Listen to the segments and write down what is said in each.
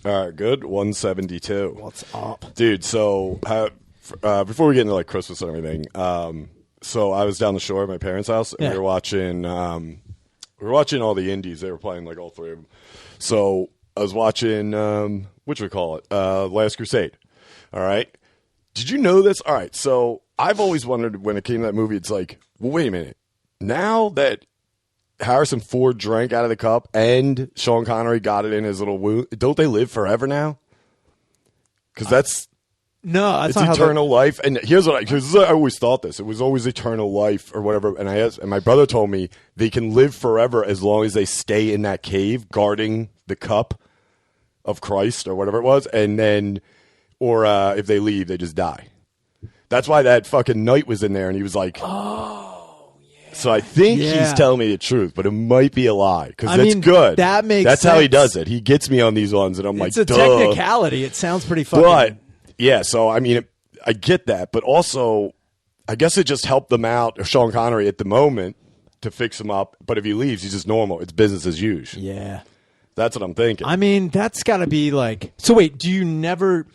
All right, good. 172. What's up? Dude, so before we get into like Christmas and everything, so I was down the shore at my parents' house, and we were watching all the indies. They were playing like all three of them. So I was watching, Last Crusade. All right. Did you know this? All right. So I've always wondered when it came to that movie, it's like, well, wait a minute. Now that Harrison Ford drank out of the cup and Sean Connery got it in his little wound, don't they live forever now? Because that's not eternal life. And here's what I always thought this. It was always eternal life or whatever. And my brother told me they can live forever as long as they stay in that cave guarding the cup of Christ or whatever it was. And then, or if they leave, they just die. That's why that fucking knight was in there. And he was like, oh, yeah. So I think he's telling me the truth, but it might be a lie. Because that's good. That's sense. How he does it. He gets me on these ones. And I'm it's like, a technicality. It sounds pretty fucking. But, yeah, so I mean, I get that, but also, I guess it just helped them out, or Sean Connery at the moment, to fix him up. But if he leaves, he's just normal. It's business as usual. Yeah, that's what I'm thinking. I mean, that's got to be like. So wait, do you never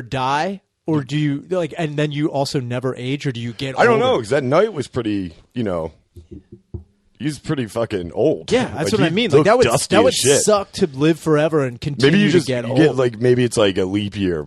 die, or do you like, and then you also never age, or do you get? I don't know, because that night was pretty, he's pretty fucking old. Yeah, that's what I mean. Like that would shit. Suck to live forever and continue maybe to get old. Maybe it's like a leap year.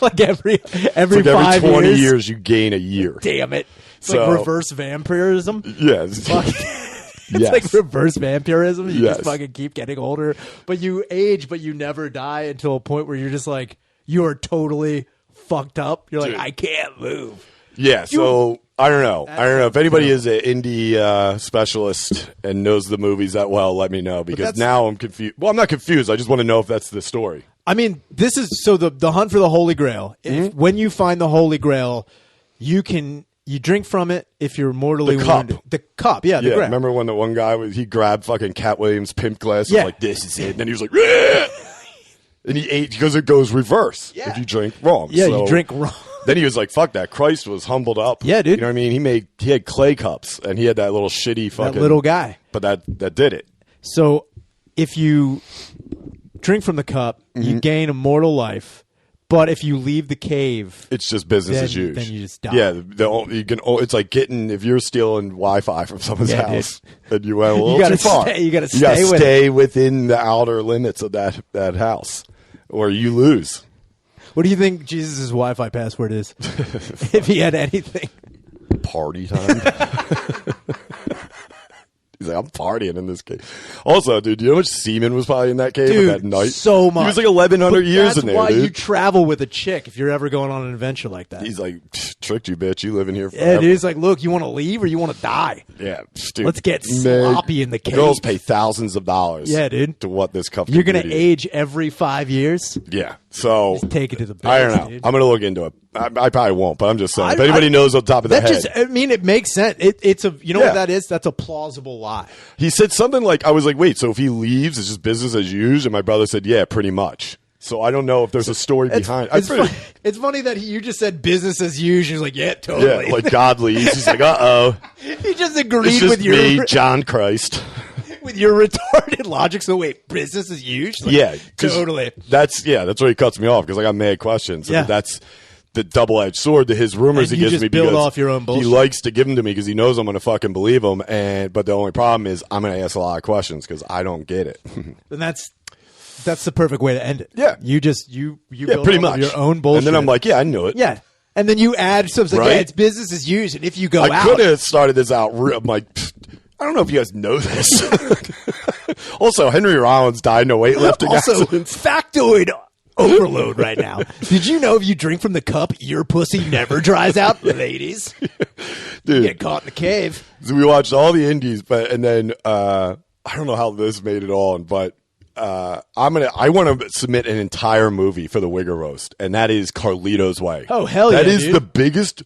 Like every like every 20 years you gain a year. Damn it! It's like reverse vampirism. Yeah, it's like reverse vampirism. You just fucking keep getting older, but you age, but you never die until a point where you're just like you are totally fucked up. You're like, I can't move. Yeah, so I don't know. If anybody is an indie specialist and knows the movies that well, let me know, because now I'm confused. Well, I'm not confused. I just want to know if that's the story. I mean, this is so the hunt for the Holy Grail. If, when you find the Holy Grail, you drink from it if you're mortally wounded. The cup, the grail. Remember when the one guy he grabbed fucking Cat Williams' pimp glass and was like, this is it, and then he was like, Rah! And he ate because it goes reverse if you drink wrong. Yeah, you drink wrong. Then he was like, fuck that. Christ was humbled up. Yeah, dude. You know what I mean? He had clay cups, and he had that little shitty fucking... That little guy. But that did it. So if you drink from the cup, you gain immortal life. But if you leave the cave... It's just business as usual. Then you just die. Yeah, it's like if you're stealing Wi-Fi from someone's house, and you went a little too far. You got to stay within the outer limits of that house, or you lose. What do you think Jesus' Wi-Fi password is? If he had anything. Party time. He's like, I'm partying in this cave. Also, dude, do you know how much semen was probably in that cave at that night? So much. He was like 1,100 years in there, That's why dude. you travel with a chick if you're ever going on an adventure like that. He's like, tricked you, bitch. You live in here forever. Yeah, dude. He's like, look, you want to leave or you want to die? Yeah, dude. Let's get sloppy in the cave. Girls pay thousands of dollars. Yeah, dude. To what this cup. You're going to age every 5 years? Yeah. So just take it to the base, I don't know. dude. I'm going to look into it. I probably won't, but I'm just saying. If anybody knows on top of their head. I mean, it makes sense. It's a, you know what that is? That's a plausible lie. He said something like, I was like, wait, so if he leaves, it's just business as usual? And my brother said, yeah, pretty much. So I don't know if there's a story behind it. It's funny that you just said business as usual. He's like, yeah, totally. Yeah, like God leaves. He's like, uh-oh. He just agreed it's just with your... me, John Christ. With your retarded logic. So wait, business as usual? Like, totally. That's where he cuts me off, because I got mad questions. Yeah. That's the double-edged sword to his rumors he gives me, build off your own bullshit. He likes to give them to me because he knows I'm going to fucking believe him. But the only problem is I'm going to ask a lot of questions because I don't get it. And that's the perfect way to end it. Yeah. You build pretty off much your own bullshit. And then I'm like, yeah, I knew it. Yeah. And then you add something like, it's business as usual. And if you go out. I could have started this out. I'm like, I don't know if you guys know this. Also, Henry Rollins died in a weightlifting accident. Factoid overload right now. Did you know if you drink from the cup, your pussy never dries out, ladies? Dude, you get caught in the cave. So we watched all the indies, and then I don't know how this made it on, but I want to submit an entire movie for the Wigger Roast, and that is Carlito's Way. Oh, hell yeah, that is dude. The biggest.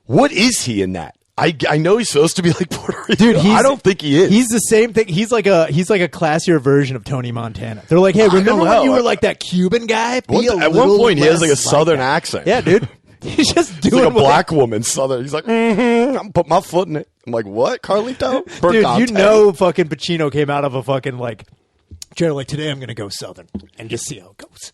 What is he in that? I know he's supposed to be like Puerto Rico. Dude, I don't think he is. He's the same thing. He's like a classier version of Tony Montana. They're like, hey, remember when you were like that Cuban guy? At one point, he has like a southern accent. Yeah, dude. He's just doing like a black woman southern. He's like, I'm put my foot in it. I'm like, what, Carlito? Dude, you know, fucking Pacino came out of a fucking like Jared, like, today I'm going to go Southern and just see how it goes.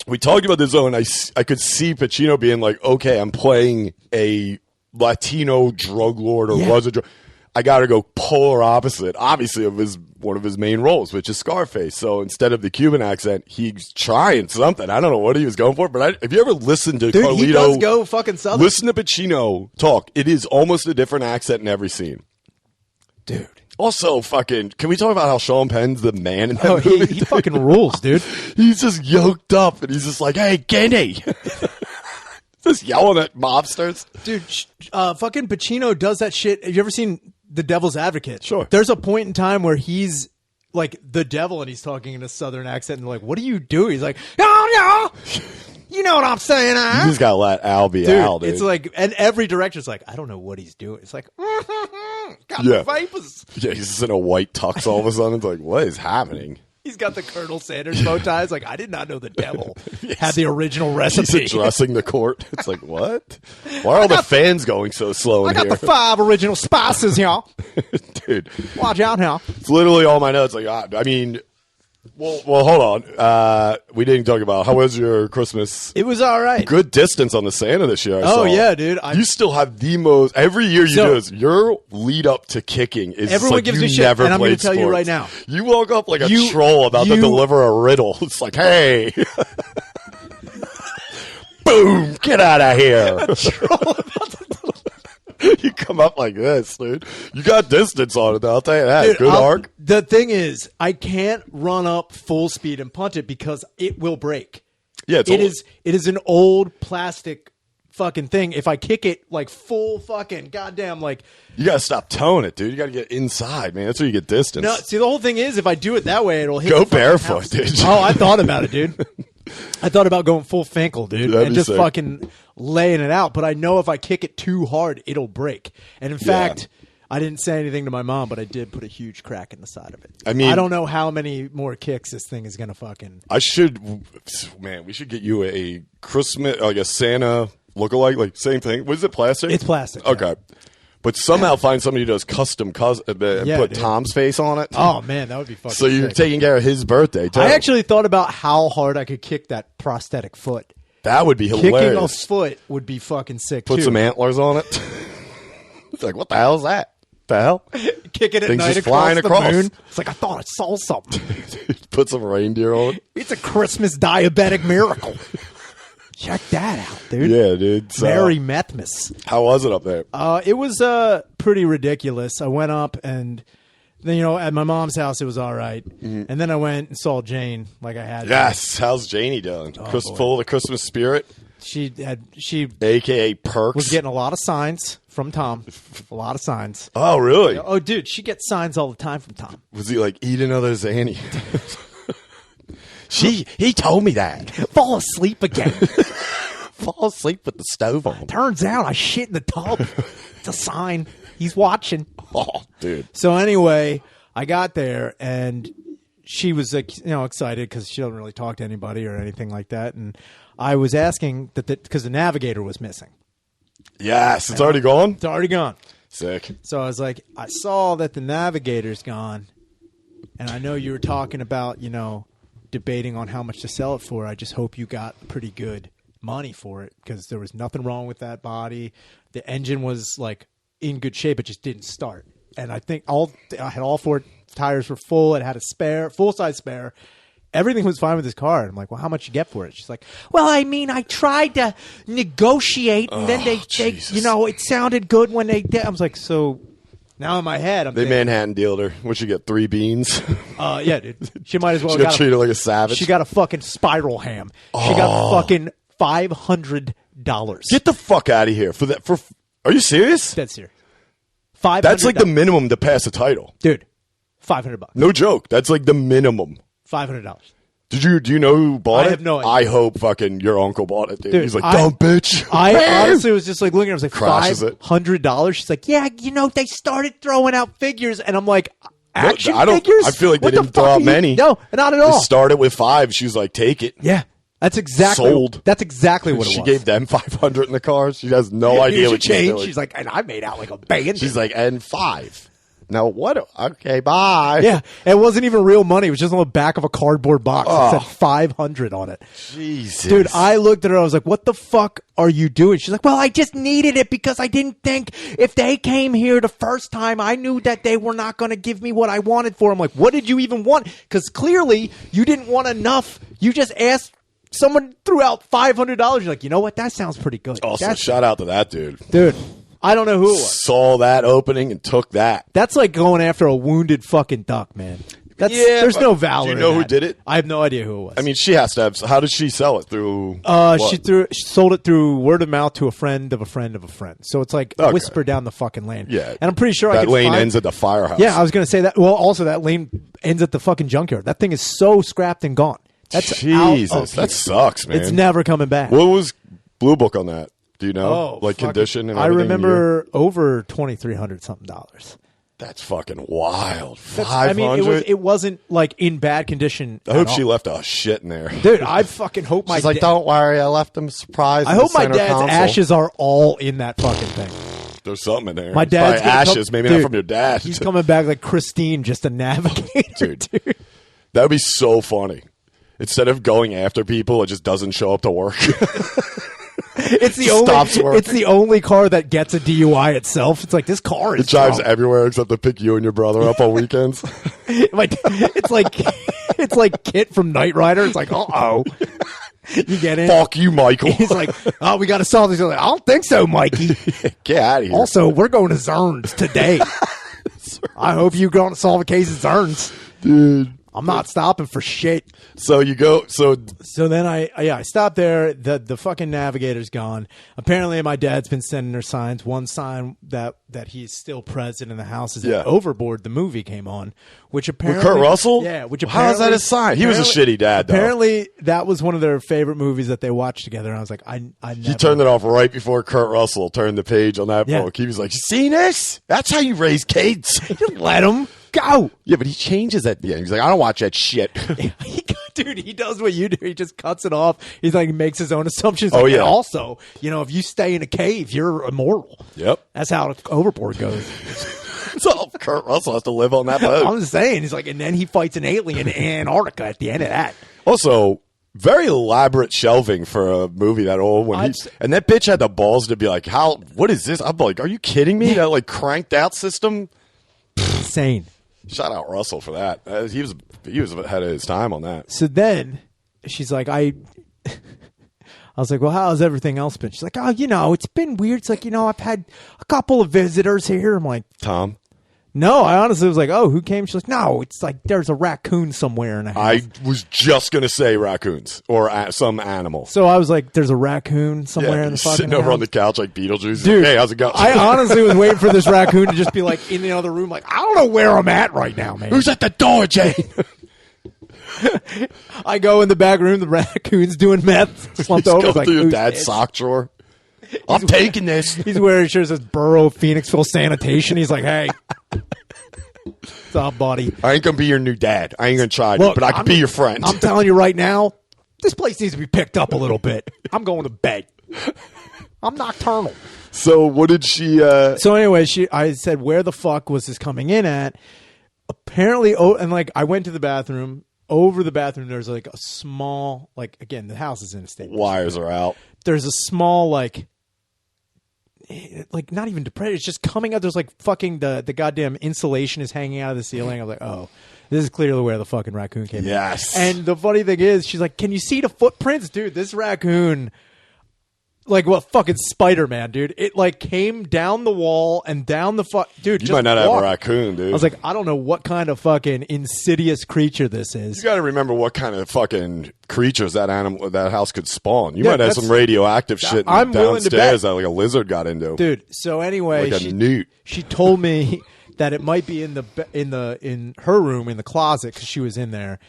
We talked about this, though, and I could see Pacino being like, okay, I'm playing a Latino drug lord or was a drug. I got to go polar opposite, obviously, of one of his main roles, which is Scarface. So instead of the Cuban accent, he's trying something. I don't know what he was going for, but have you ever listened to Carlito? He does go fucking Southern. Listen to Pacino talk. It is almost a different accent in every scene. Dude. Also, can we talk about how Sean Penn's the man in that movie? He fucking rules, dude. He's just yoked up, and he's just like, hey, Kenny. Just yelling at mobsters. Dude, fucking Pacino does that shit. Have you ever seen The Devil's Advocate? Sure. There's a point in time where he's like the devil and he's talking in a Southern accent and they're like, what do you do? He's like, oh, no. You know what I'm saying, huh? You just got to let Al be Al, dude. It's like, and every director's like, I don't know what he's doing. It's like, got the vapors. Yeah, he's just in a white tux all of a sudden. It's like, what is happening? He's got the Colonel Sanders bow ties. Like, I did not know the devil had the original recipe. He's addressing the court. It's like, what? Why are all the fans going so slow in here? I got the 5 original spices, y'all. Dude. Watch out, y'all. It's literally all my notes. Like, I mean, well, hold on. We didn't talk about how was your Christmas? It was all right. Good distance on the Santa this year. I saw. Yeah, dude. You still have the most. Every year you do this. Your lead up to kicking is everyone like gives you me shit, never and I'm going to tell you right now. You walk up like a troll about to deliver a riddle. It's like, hey, boom, get out of here. A troll about to You come up like this, dude. You got distance on it, though. I'll tell you that. Dude, good arc. The thing is, I can't run up full speed and punt it because it will break. Yeah, it is an old plastic fucking thing. If I kick it like full fucking goddamn like, you gotta stop towing it, dude. You gotta get inside, man. That's where you get distance. No, see, the whole thing is if I do it that way, it'll hit. Go the barefoot, house. dude. Oh, I thought about it, dude. I thought about going full Finkel, dude, and just fucking laying it out. But I know if I kick it too hard, it'll break. And in fact, I didn't say anything to my mom, but I did put a huge crack in the side of it. I mean, I don't know how many more kicks this thing is gonna fucking. We should get you a Christmas, like a Santa lookalike, like same thing. Was it plastic? It's plastic. Okay. Yeah. But somehow find somebody who does custom and put Tom's face on it. Oh, man, that would be fucking So you're sick. taking care of his birthday, too. I actually thought about how hard I could kick that prosthetic foot. That would be hilarious. Kicking a foot would be fucking sick, Put too. some antlers on it. It's like, what the hell is that? The hell? Kick it at night across the moon. It's like, I thought I saw something. Put some reindeer on it. It's a Christmas diabetic miracle. Check that out, dude. Yeah, dude. So, Merry Methmas. How was it up there? It was pretty ridiculous. I went up and then, at my mom's house, it was all right. Mm-hmm. And then I went and saw Jane like I had. Yes. How's Janie doing? Full of the Christmas spirit? She AKA Perks. Was getting a lot of signs from Tom. A lot of signs. Oh, really? Oh, dude, she gets signs all the time from Tom. Was he like, eat another Zanny? He told me that. Fall asleep again. Fall asleep with the stove on. Turns out I shit in the tub. It's a sign. He's watching. Oh, dude. So anyway, I got there and she was excited because she doesn't really talk to anybody or anything like that. And I was asking because the navigator was missing. Yes, it's already gone? It's already gone. Sick. So I was like, I saw that the navigator's gone. And I know you were talking about, debating on how much to sell it for. I just hope you got pretty good money for it because there was nothing wrong with that body. The engine was like in good shape. It just didn't start. And I think I had all 4 tires were full. It had a full-size spare. Everything was fine with this car. And I'm like, well, how much you get for it? She's like, well, I mean, I tried to negotiate and then they it sounded good when they did. I was like, so now in my head, I'm thinking, Manhattan dealed her. What, she get 3 beans? Yeah, dude. She might as well. She got treated like a savage. She got a fucking spiral ham. She got fucking $500. Get the fuck out of here for that. Are you serious? That's serious. $500. That's like the minimum to pass a title, dude. $500. No joke. That's like the minimum. $500. Do you know who bought it? I have no idea. I hope fucking your uncle bought it, dude. He's like, dumb bitch. I honestly was just like looking at it. I was like, crashes $500? She's like, yeah, they started throwing out figures. And I'm like, action figures? figures? I feel like they didn't throw out many. No, not at all. They started with 5. She was like, take it. Yeah. That's exactly sold. That's exactly what it was. She gave them $500 in the car. She has no idea what she's doing. She's like, and I made out like a bandit. She's like, and 5. Now what? Okay, bye. Yeah, it wasn't even real money. It was just on the back of a cardboard box. It said 500 on it. Jesus. Dude, I looked at her. I was like, what the fuck are you doing? She's like, well, I just needed it because I didn't think if they came here the first time, I knew that they were not going to give me what I wanted for them. Like, what did you even want? Because clearly you didn't want enough. You just asked. Someone threw out $500. You're like, you know what? That sounds pretty good. Also, shout out to that dude. Dude, I don't know who it was. Saw that opening and took that. That's like going after a wounded fucking duck, man. There's no valor. Do you know in who that. did it? I have no idea who it was. I mean, she has to have. How did she sell it through? She sold it through word of mouth to a friend of a friend of a friend. So it's like whisper down the fucking lane. Yeah, and I'm pretty sure that lane ends at the firehouse. Yeah, I was going to say that. Well, also that lane ends at the fucking junkyard. That thing is so scrapped and gone. That's Jesus, that sucks, man. It's never coming back. What was Blue Book on that? Do you know? Condition and everything? I remember over $2,300 something. That's fucking wild. 500? I mean, it wasn't like in bad condition. I hope she left a shit in there. Dude, I fucking hope my She's like, don't worry, I left them surprised. I hope my dad's ashes are all in that fucking thing. There's something in there. My dad's ashes, maybe not from your dad. He's coming back like Christine, just a navigator. Dude. That would be so funny. Instead of going after people, it just doesn't show up to work. It's the only car that gets a DUI itself. It's like, this car is It drives everywhere except to pick you and your brother up on weekends. It's like Kit from Knight Rider. It's like, uh-oh. You get in. Fuck you, Michael. He's like, oh, we got to solve this. Like, I don't think so, Mikey. Get out of here. Also, we're going to Zerns today. I hope you're going to solve a case of Zerns. Dude. I'm not stopping for shit. So you go. So then I stopped there. The fucking navigator's gone. Apparently, my dad's been sending her signs. One sign that he's still present in the house is that Overboard, the movie, came on. Which apparently with Kurt Russell. Yeah. Which how is that a sign? He was a shitty dad. Apparently, that was one of their favorite movies that they watched together. And I was like, I never. He turned it off right before Kurt Russell turned the page on that book. He was like, "You seen this? That's how you raise kids. Just let him go." Yeah, but he changes at the end. He's like, "I don't watch that shit." Dude, he does what you do. He just cuts it off. He's like, makes his own assumptions. And also, if you stay in a cave, you're immortal. Yep. That's how Overboard goes. So Kurt Russell has to live on that boat. I'm just saying. He's like, and then he fights an alien in Antarctica at the end of that. Also, very elaborate shelving for a movie that old. And that bitch had the balls to be like, what is this? I'm like, are you kidding me? That like cranked out system? Insane. Shout out Russell for that. He was ahead of his time on that. So then she's like, I was like, well, how's everything else been? She's like, oh, it's been weird. It's like, I've had a couple of visitors here. I'm like, Tom? No, I honestly was like, oh, who came? She's like, no, it's like there's a raccoon somewhere in the house. I was just going to say raccoons or some animal. So I was like, there's a raccoon somewhere in the fucking house. Sitting over on the couch like Beetlejuice. Dude, like, hey, how's it going? I honestly was waiting for this raccoon to just be like in the other room like, I don't know where I'm at right now, man. Who's at the door, Jane? I go in the back room, the raccoon's doing meth. Slumped over. Go through your dad's sock drawer. I'm taking this. He's wearing shirts that says Borough of Phoenixville Sanitation. He's like, hey. What's up, buddy? I ain't going to be your new dad. I ain't going to try to, but I can be your friend. I'm telling you right now, this place needs to be picked up a little bit. I'm going to bed. I'm nocturnal. So what did she... So anyway, I said, where the fuck was this coming in at? Apparently, and like I went to the bathroom. Over the bathroom, there's like a small, like, again, the house is in a state. Wires are out. There's a small, like not even depressed. It's just coming out. There's like fucking the goddamn insulation is hanging out of the ceiling. I'm like, oh, this is clearly where the fucking raccoon came in. Yes. And the funny thing is, she's like, can you see the footprints? Dude, this raccoon, like what fucking Spider-Man, dude. It like came down the wall and down the dude. You just might not have a raccoon, dude. I was like, I don't know what kind of fucking insidious creature this is. You got to remember what kind of fucking creatures that house could spawn. You might have some radioactive shit downstairs that like a lizard got into, dude. So anyway, like a newt. She told me that it might be in her room in the closet because she was in there.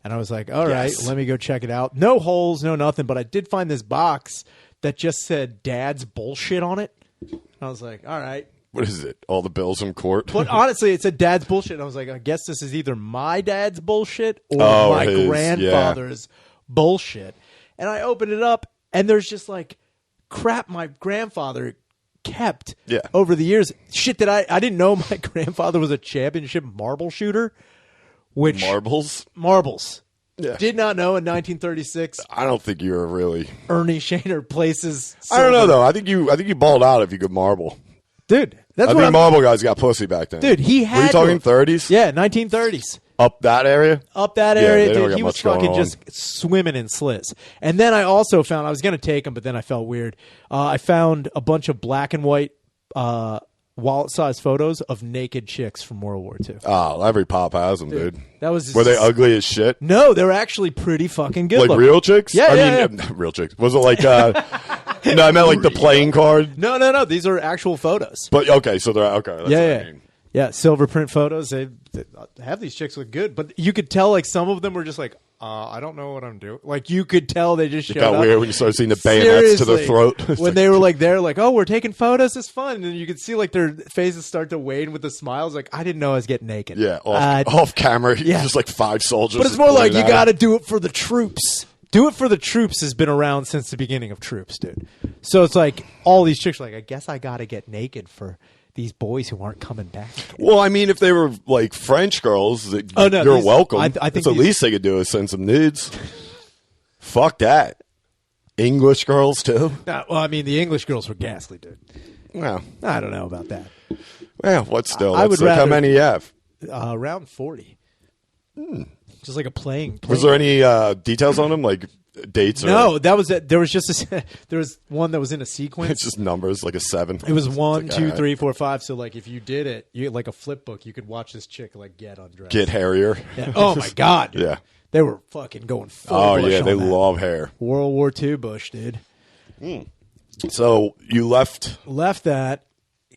And I was like, all right, let me go check it out. No holes, no nothing. But I did find this box that just said Dad's bullshit on it. I was like, all right. What is it? All the bills from court? But honestly, it said Dad's bullshit. And I was like, I guess this is either my dad's bullshit or my grandfather's bullshit. And I opened it up, and there's just like crap my grandfather kept over the years. Shit that I didn't know my grandfather was a championship marble shooter. Which marbles. Yeah. Did not know in 1936. I don't think you were really Ernie Shaner places. I don't know though. I think you balled out if you could marble. Dude, I think marble guys got pussy back then. Dude, he had. Were you talking 30s? Yeah, 1930s. Up that area? Dude, he was fucking just swimming in sliz. And then I also found, I was going to take him, but then I felt weird. I found a bunch of black and white wallet-sized photos of naked chicks from World War II. Oh, every pop has them, dude. That was were they ugly as shit? No, they were actually pretty fucking good. Like looking. Real chicks? Yeah, I mean, real chicks. Was it like... no, I meant like the playing card. No. These are actual photos. But okay, so they're okay. That's what I mean. Yeah, silver print photos. They have these chicks look good, but you could tell like some of them were just like, I don't know what I'm doing. Like you could tell they just showed up. It got weird when you started seeing the bayonets to their throat. When they were like, they're like, oh, we're taking photos. It's fun. And you could see like their faces start to wane with the smiles. Like, I didn't know I was getting naked. Yeah, off camera. Yeah. Just like 5 soldiers. But it's more like you got to do it for the troops. Do it for the troops has been around since the beginning of Troops, dude. So it's like all these chicks are like, I guess I got to get naked for these boys who aren't coming back. Well, I mean, if they were like French girls, you're welcome. I think that's the least they could do is send some nudes. Fuck that. English girls, too? Well, I mean, the English girls were ghastly, dude. Well, I don't know about that. Well, what still? I would rather, how many you have? Around 40. Just like a playing. Was there any details on them, like dates? No, that was it. There was just there was one that was in a sequence. It's just numbers, like a 7. It was 1, 2, 3, 4, 5. So like if you did it, you like a flip book, you could watch this chick like get undressed, get hairier. Yeah. Oh my god, dude. Yeah, they were fucking going full. Oh yeah, they love hair. World War II Bush, dude. So you left that.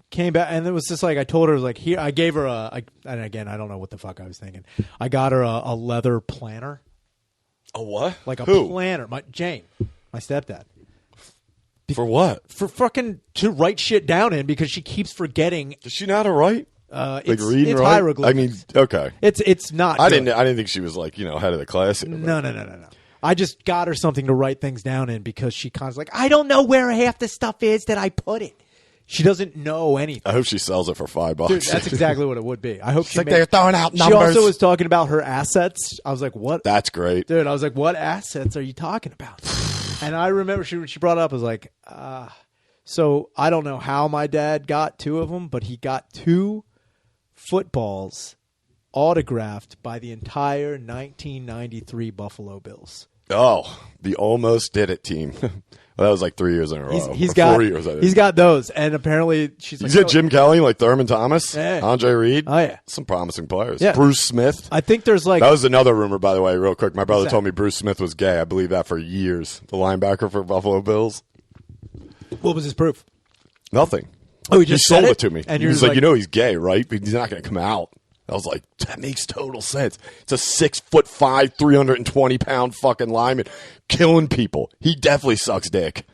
Came back, and it was just like I told her, I was like, here, I gave her and again, I don't know what the fuck I was thinking. I got her a leather planner. A what? Like a planner. Jane, my stepdad. For what? For fucking to write shit down in because she keeps forgetting. Does she know how to write? Like read and write? Hieroglyphics. I mean, okay. It's not. I didn't think she was like head of the class. No. I just got her something to write things down in because she constantly like, I don't know where half the stuff is that I put it. She doesn't know anything. I hope she sells it for $5. Dude, that's exactly what it would be. I hope she's like they're throwing out numbers. She also was talking about her assets. I was like, what? That's great. Dude, I was like, what assets are you talking about? And I remember she brought it up. I was like, so I don't know how my dad got 2 of them, but he got 2 footballs autographed by the entire 1993 Buffalo Bills. Oh, the almost did it team. Well, that was like 3 years in a row. He's got those, and apparently she's like, he's got Jim Kelly, like Thurman Thomas, Andre Reed. Oh yeah, some promising players. Yeah. Bruce Smith. I think there's like that was another rumor, by the way, real quick. My brother told me Bruce Smith was gay. I believe that for years. The linebacker for Buffalo Bills. What was his proof? Nothing. Oh, he just sold it to me. And he was like, he's gay, right? But he's not going to come out. I was like, that makes total sense. It's a 6'5", 320-pound fucking lineman killing people. He definitely sucks dick.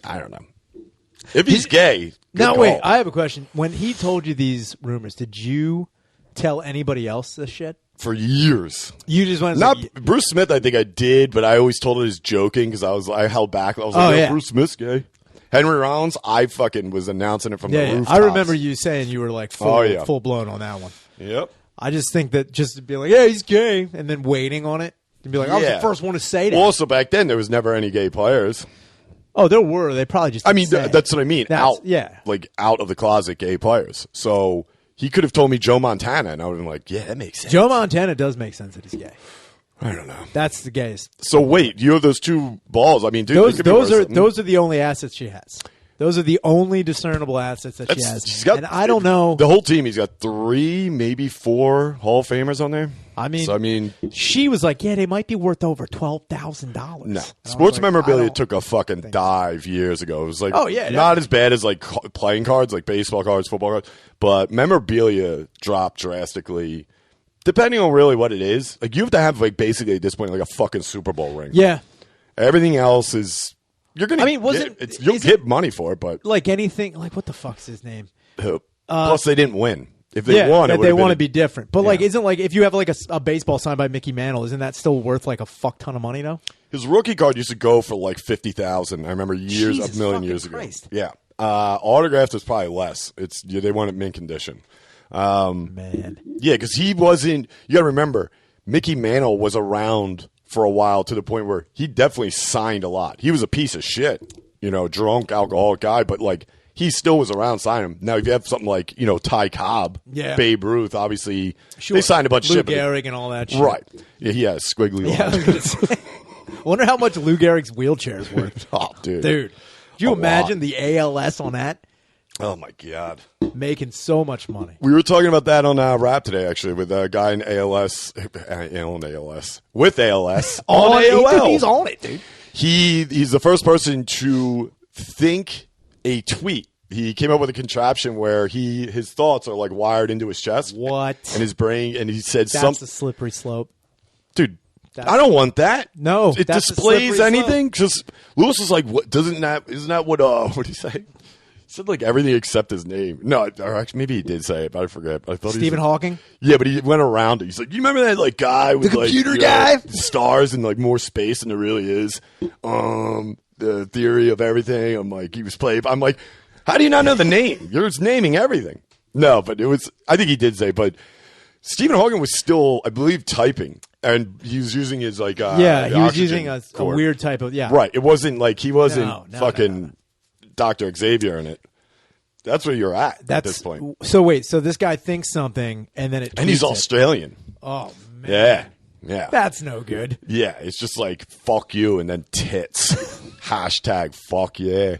I don't know. If he's gay. Now, wait, I have a question. When he told you these rumors, did you tell anybody else this shit? For years. You just went Bruce Smith, I think I did, but I always told it as joking because I held back. I was like, Bruce Smith's gay. Henry Rollins, I fucking was announcing it from the rooftops. I remember you saying you were like full blown on that one. Yep. I just think that just to be like, yeah, he's gay, and then waiting on it and be like, I was the first one to say that. Well, also back then there was never any gay players. Oh, there were. They probably just. That's what I mean. Out of the closet gay players. So he could have told me Joe Montana, and I would have been like, yeah, that makes sense. Joe Montana does make sense that he's gay. I don't know. That's the gayest. So wait, you have those 2 balls. I mean, dude, those are the only assets she has. Those are the only discernible assets that she has. She's got, and I don't know. The whole team, he's got 3, maybe 4 Hall of Famers on there. I mean, she was like, yeah, they might be worth over $12,000. No. Sports Memorabilia took a fucking dive years ago. It was like, not as bad as like playing cards, like baseball cards, football cards, but Memorabilia dropped drastically. Depending on really what it is, like you have to have like basically at this point like a fucking Super Bowl ring. Yeah. Everything else is you're gonna. You'll get money for it, but like anything, like what the fuck's his name? Plus, they didn't win. If they won, they want to be different. But like, isn't like if you have like a baseball signed by Mickey Mantle, isn't that still worth like a fuck ton of money though? His rookie card used to go for like $50,000. I remember a million years ago. Christ. Yeah, Autographed is probably less. They want it mint condition. Man. Yeah, because he wasn't. You got to remember, Mickey Mantle was around for a while to the point where he definitely signed a lot. He was a piece of shit, drunk, alcoholic guy, but like he still was around signing him. Now, if you have something like Ty Cobb, Babe Ruth, obviously they signed a bunch of shit. Lou Gehrig and all that shit. Right. Yeah, he has squiggly lines. I wonder how much Lou Gehrig's wheelchair is worth. Oh, dude. Dude. Do you imagine the ALS on that? Oh, my God. Making so much money. We were talking about that on Rap today, actually, with a guy in ALS. On ALS. With ALS. on AOL. He's on it, dude. He's the first person to think a tweet. He came up with a contraption where his thoughts are like wired into his chest. What? And his brain, and he said something. That's a slippery slope. Dude. I don't want that. No, it displays anything. Because Lewis is like, what? Isn't that what? What did he say? He said like everything except his name. No, or actually, maybe he did say it, but I forget. I thought Stephen Hawking. Yeah, but he went around it. He's like, you remember that like guy with the computer guy, stars and like more space than there really is. The theory of everything. I'm like, he was played. I'm like, how do you not know the name? You're just naming everything. No, but it was. I think he did say, but Stephen Hawking was still, I believe, typing. And he was using his like he was using a weird type of right. It wasn't like he wasn't fucking Dr. Xavier in it. That's where you're at this point. So wait, so this guy thinks something and then and he's Australian. Oh man, yeah, that's no good. Yeah, it's just like fuck you and then tits. Hashtag fuck yeah.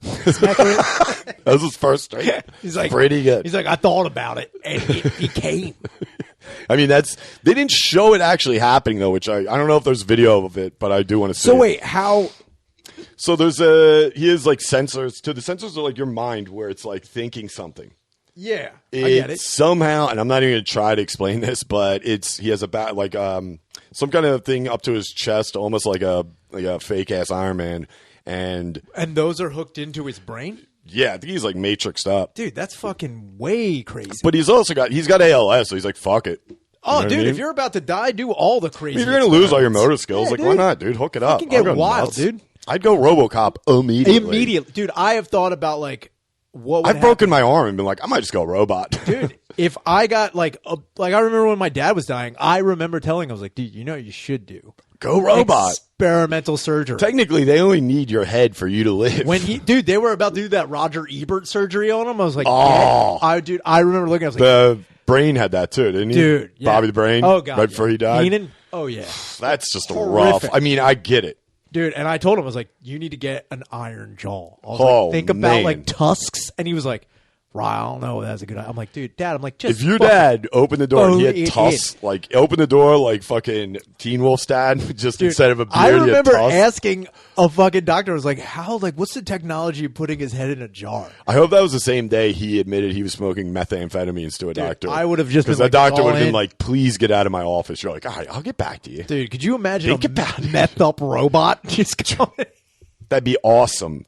That was his first straight. He's like pretty good. He's like I thought about it and he came. I mean, they didn't show it actually happening though, which I don't know if there's video of it, but I do want to see. So wait, how? So he has like sensors. The sensors are like your mind, where it's like thinking something. Yeah, I get it. Somehow, and I'm not even going to try to explain this, but he has some kind of thing up to his chest, almost like a fake ass Iron Man, and those are hooked into his brain. Yeah, I think he's like matrixed up. Dude, that's fucking way crazy. But he's got ALS, so he's like, fuck it. Oh, dude, if you're about to die, do all the crazy. If you're going to lose all your motor skills, why not, dude? Hook it up. You can get wild, dude. I'd go Robocop immediately. Dude, I have thought about like what would I've broken my arm and been like, I might just go robot. Dude, if I got like I remember when my dad was dying, I remember telling him, I was like, dude, you should do. Go robot. Experimental surgery. Technically, they only need your head for you to live. They were about to do that Roger Ebert surgery on him. I was like, I remember looking. I was like, the Brain had that too, didn't he? Dude, yeah. Bobby the Brain. Oh god, right before he died. Keenan? Oh yeah. That's just rough. I mean, I get it. Dude, and I told him, I was like, you need to get an iron jaw. I was like, think about like tusks. And he was like, I don't know. That's a good idea. I'm like, dude, Dad, I'm like, just. If your dad opened the door and he had tusks, like, open the door like fucking Teen Wolf's dad, just dude, instead of a beard, I remember asking a fucking doctor, I was like, what's the technology of putting his head in a jar? I hope that was the same day he admitted he was smoking methamphetamines to a doctor. I would have just been because that doctor would have been like, please get out of my office. You're like, all right, I'll get back to you. Dude, could you imagine a methed up robot just coming? That'd be awesome.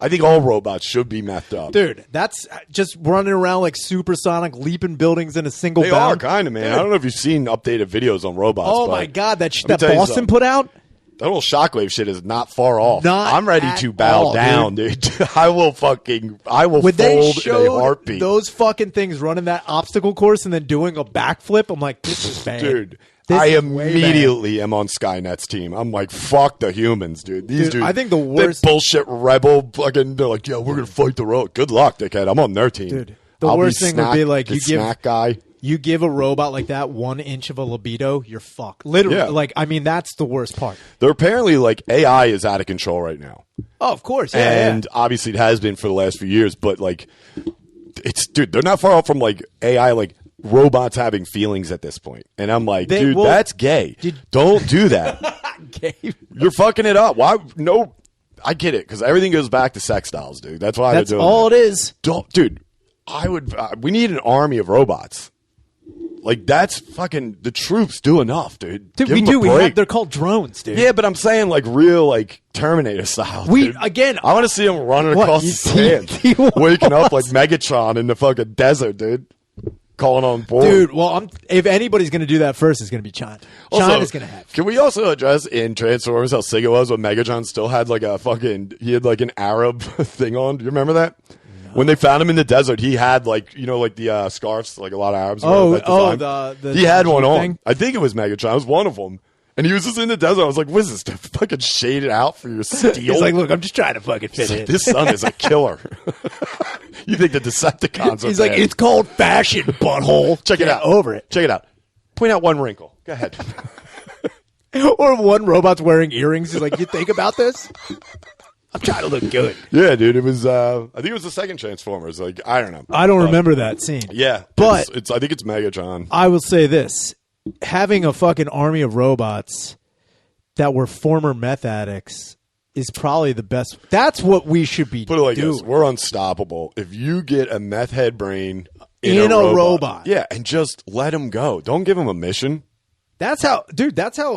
I think all robots should be methed up. Dude, that's just running around like supersonic, leaping buildings in a single bound. They are kind of, man. Dude. I don't know if you've seen updated videos on robots. Oh, my God. That Boston put out? That little shockwave shit is not far off. I'm ready to bow down, dude. I will fold in a heartbeat. Those fucking things running that obstacle course and then doing a backflip, I'm like, this is bad. Dude. I immediately am on Skynet's team. I'm like, fuck the humans, dude. These dudes, I think the worst bullshit rebel fucking. They're like, yeah, we're gonna fight the road. Good luck, dickhead. I'm on their team. Dude, the worst thing would be like you give a robot like that 1 inch of a libido, you're fucked. Literally, like I mean, that's the worst part. They're apparently like AI is out of control right now. Oh, of course, and obviously it has been for the last few years. But like, they're not far off from like AI, like. Robots having feelings at this point. And I'm like, that's gay. Don't do that. Gay. You're fucking it up. Why? No, I get it, because everything goes back to sex dolls, dude. That's why they're doing all it is. Dude, we need an army of robots. Like, that's fucking, the troops do enough, dude. Dude, we do. They're called drones, dude. Yeah, but I'm saying like real, like Terminator style. I want to see them running across the sand, waking up like Megatron in the fucking desert, dude. calling on board. Dude, well, if anybody's going to do that first, it's going to be China. China's going to have. Can we also address in Transformers how sick it was when Megatron still had like he had like an Arab thing on? Do you remember that? No. When they found him in the desert, he had like, like the scarves, like a lot of Arabs. He had one on. I think it was Megatron. It was one of them. And he was just in the desert. I was like, what is this? To fucking shade it out for your steel? He's like, look, I'm just trying to fucking fit in. This son is a killer. You think the Decepticons are He's like, it's called fashion, butthole. Check it out. Over it. Check it out. Point out one wrinkle. Go ahead. Or one robot's wearing earrings. He's like, you think about this? I'm trying to look good. Yeah, dude. It was, I think it was the second Transformers. Like, I don't know. I don't remember that scene. Yeah. But I think it's Megatron. I will say this. Having a fucking army of robots that were former meth addicts is probably the best. That's what we should be doing. Put it like this. We're unstoppable. If you get a meth head brain in a robot. Yeah, and just let him go. Don't give him a mission. That's how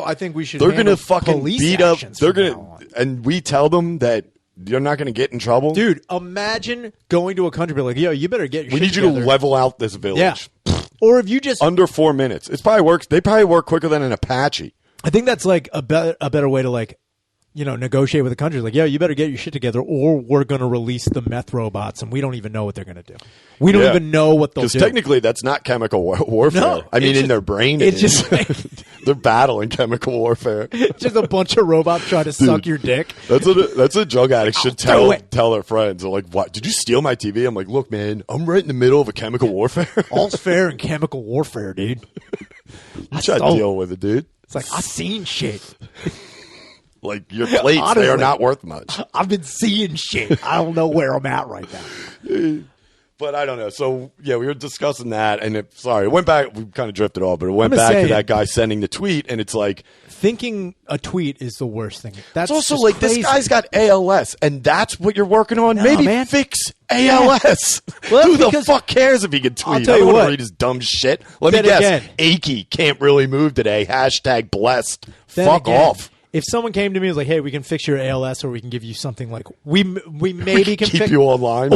I think we should They're going to fucking beat up. They're going to, and we tell them that you're not going to get in trouble. Dude, imagine going to a country be like, yo, you better get your shit We need you together. to level out this village. Yeah. Or if you just under 4 minutes, it probably works. They probably work quicker than an Apache. I think that's like a better way to like, negotiate with the country. Like, yo, you better get your shit together, or we're going to release the meth robots, and we don't even know what they're going to do. We don't even know what they'll do. Because technically, that's not chemical warfare. No, I mean, in their brain, it's just like, they're battling chemical warfare. It's just a bunch of robots trying to suck your dick. That's a drug addict should tell their friends. They're like, "What? Did you steal my TV?" I'm like, "Look, man, I'm right in the middle of a chemical warfare. All's fair in chemical warfare, dude. You try to deal with it, dude. It's like I've seen shit." Like your plates, honestly, they are not worth much. I've been seeing shit. I don't know where I'm at right now. But I don't know. So, yeah, we were discussing that. And it went back. We kind of drifted off, but it went back to that guy sending the tweet. And it's like. Thinking a tweet is the worst thing. That's it's also like crazy. This guy's got ALS. And that's what you're working on? No, maybe man. fix ALS. Well, who the fuck cares if he can tweet? I'll tell you I don't what. want to read his dumb shit. Let me guess. Achy can't really move today. # blessed. Fuck off. If someone came to me and was like, hey, we can fix your ALS, or we can give you something like we maybe can keep you online,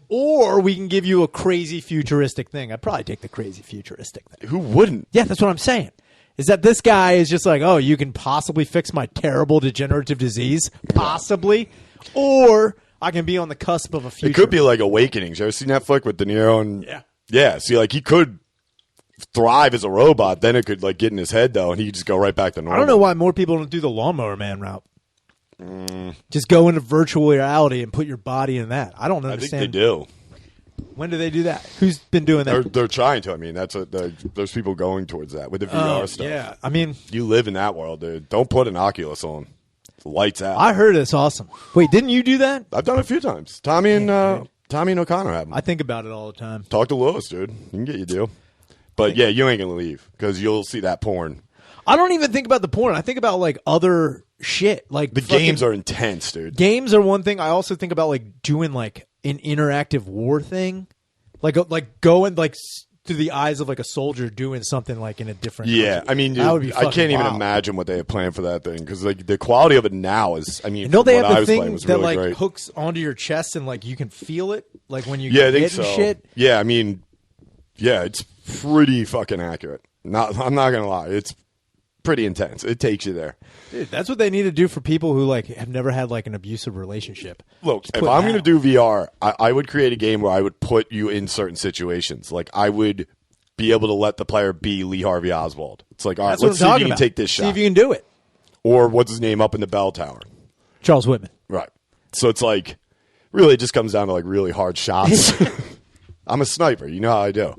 or we can give you a crazy futuristic thing. I'd probably take the crazy futuristic thing. Who wouldn't? Yeah, that's what I'm saying. Is that this guy is just like, oh, you can possibly fix my terrible degenerative disease, possibly, or I can be on the cusp of a future. It could be like Awakenings. You ever seen that flick with De Niro? And yeah. See, like he could thrive as a robot, then it could like get in his head though, and he could just go right back to normal. I don't know why more people don't do the Lawnmower Man route. Just go into virtual reality and put your body in that. I don't understand. I think they do. When do they do that? Who's been doing that? They're trying to. I mean, there's people going towards that with the VR stuff. Yeah, I mean, you live in that world, dude. Don't put an Oculus on. Lights out. I heard it's awesome. Wait, didn't you do that? I've done it a few times. Tommy and O'Connor have them. I think about it all the time. Talk to Lewis, dude. He can get you a deal. But yeah, you ain't gonna leave because you'll see that porn. I don't even think about the porn. I think about like other shit. Like the games are intense, dude. Games are one thing. I also think about like doing like an interactive war thing, like going like through the eyes of like a soldier doing something like in a different. Yeah, country. I mean, dude, that would be I can't even imagine what they have planned for that thing because like the quality of it now is. I mean, they have the thing that really like great. hooks onto your chest and like you can feel it, like when you I think get so. shit. Yeah, I mean, yeah, it's pretty fucking accurate. I'm not gonna lie, it's pretty intense. It takes you there. Dude, that's what they need to do for people who like have never had like an abusive relationship. Look, if I'm going to do VR, I would create a game where I would put you in certain situations. Like I would be able to let the player be Lee Harvey Oswald. It's like, all right, let's see if you can take this shot. See if you can do it. Or what's his name up in the bell tower? Charles Whitman. Right. So it's like, really, it just comes down to like really hard shots. I'm a sniper. You know how I do.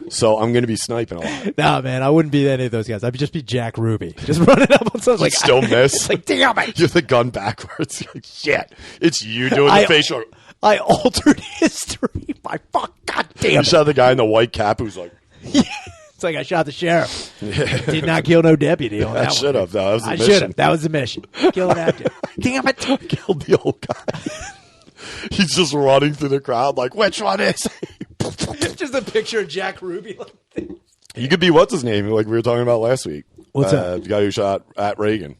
So I'm going to be sniping a lot. Nah, man, I wouldn't be any of those guys. I'd just be Jack Ruby. Just running up on something like still miss. It's like, damn it. You're the gun backwards. You're like, shit. It's you doing the facial. I altered history. My fuck. God damn it. You shot the guy in the white cap who's like. It's like I shot the sheriff. Did not kill no deputy on that. I should have. That was the mission. I should have. That was the mission. Kill an actor. Damn it. Killed the old guy. He's just running through the crowd like, which one is he? Just a picture of Jack Ruby. You could be what's his name, like we were talking about last week. What's that? The guy who shot at Reagan.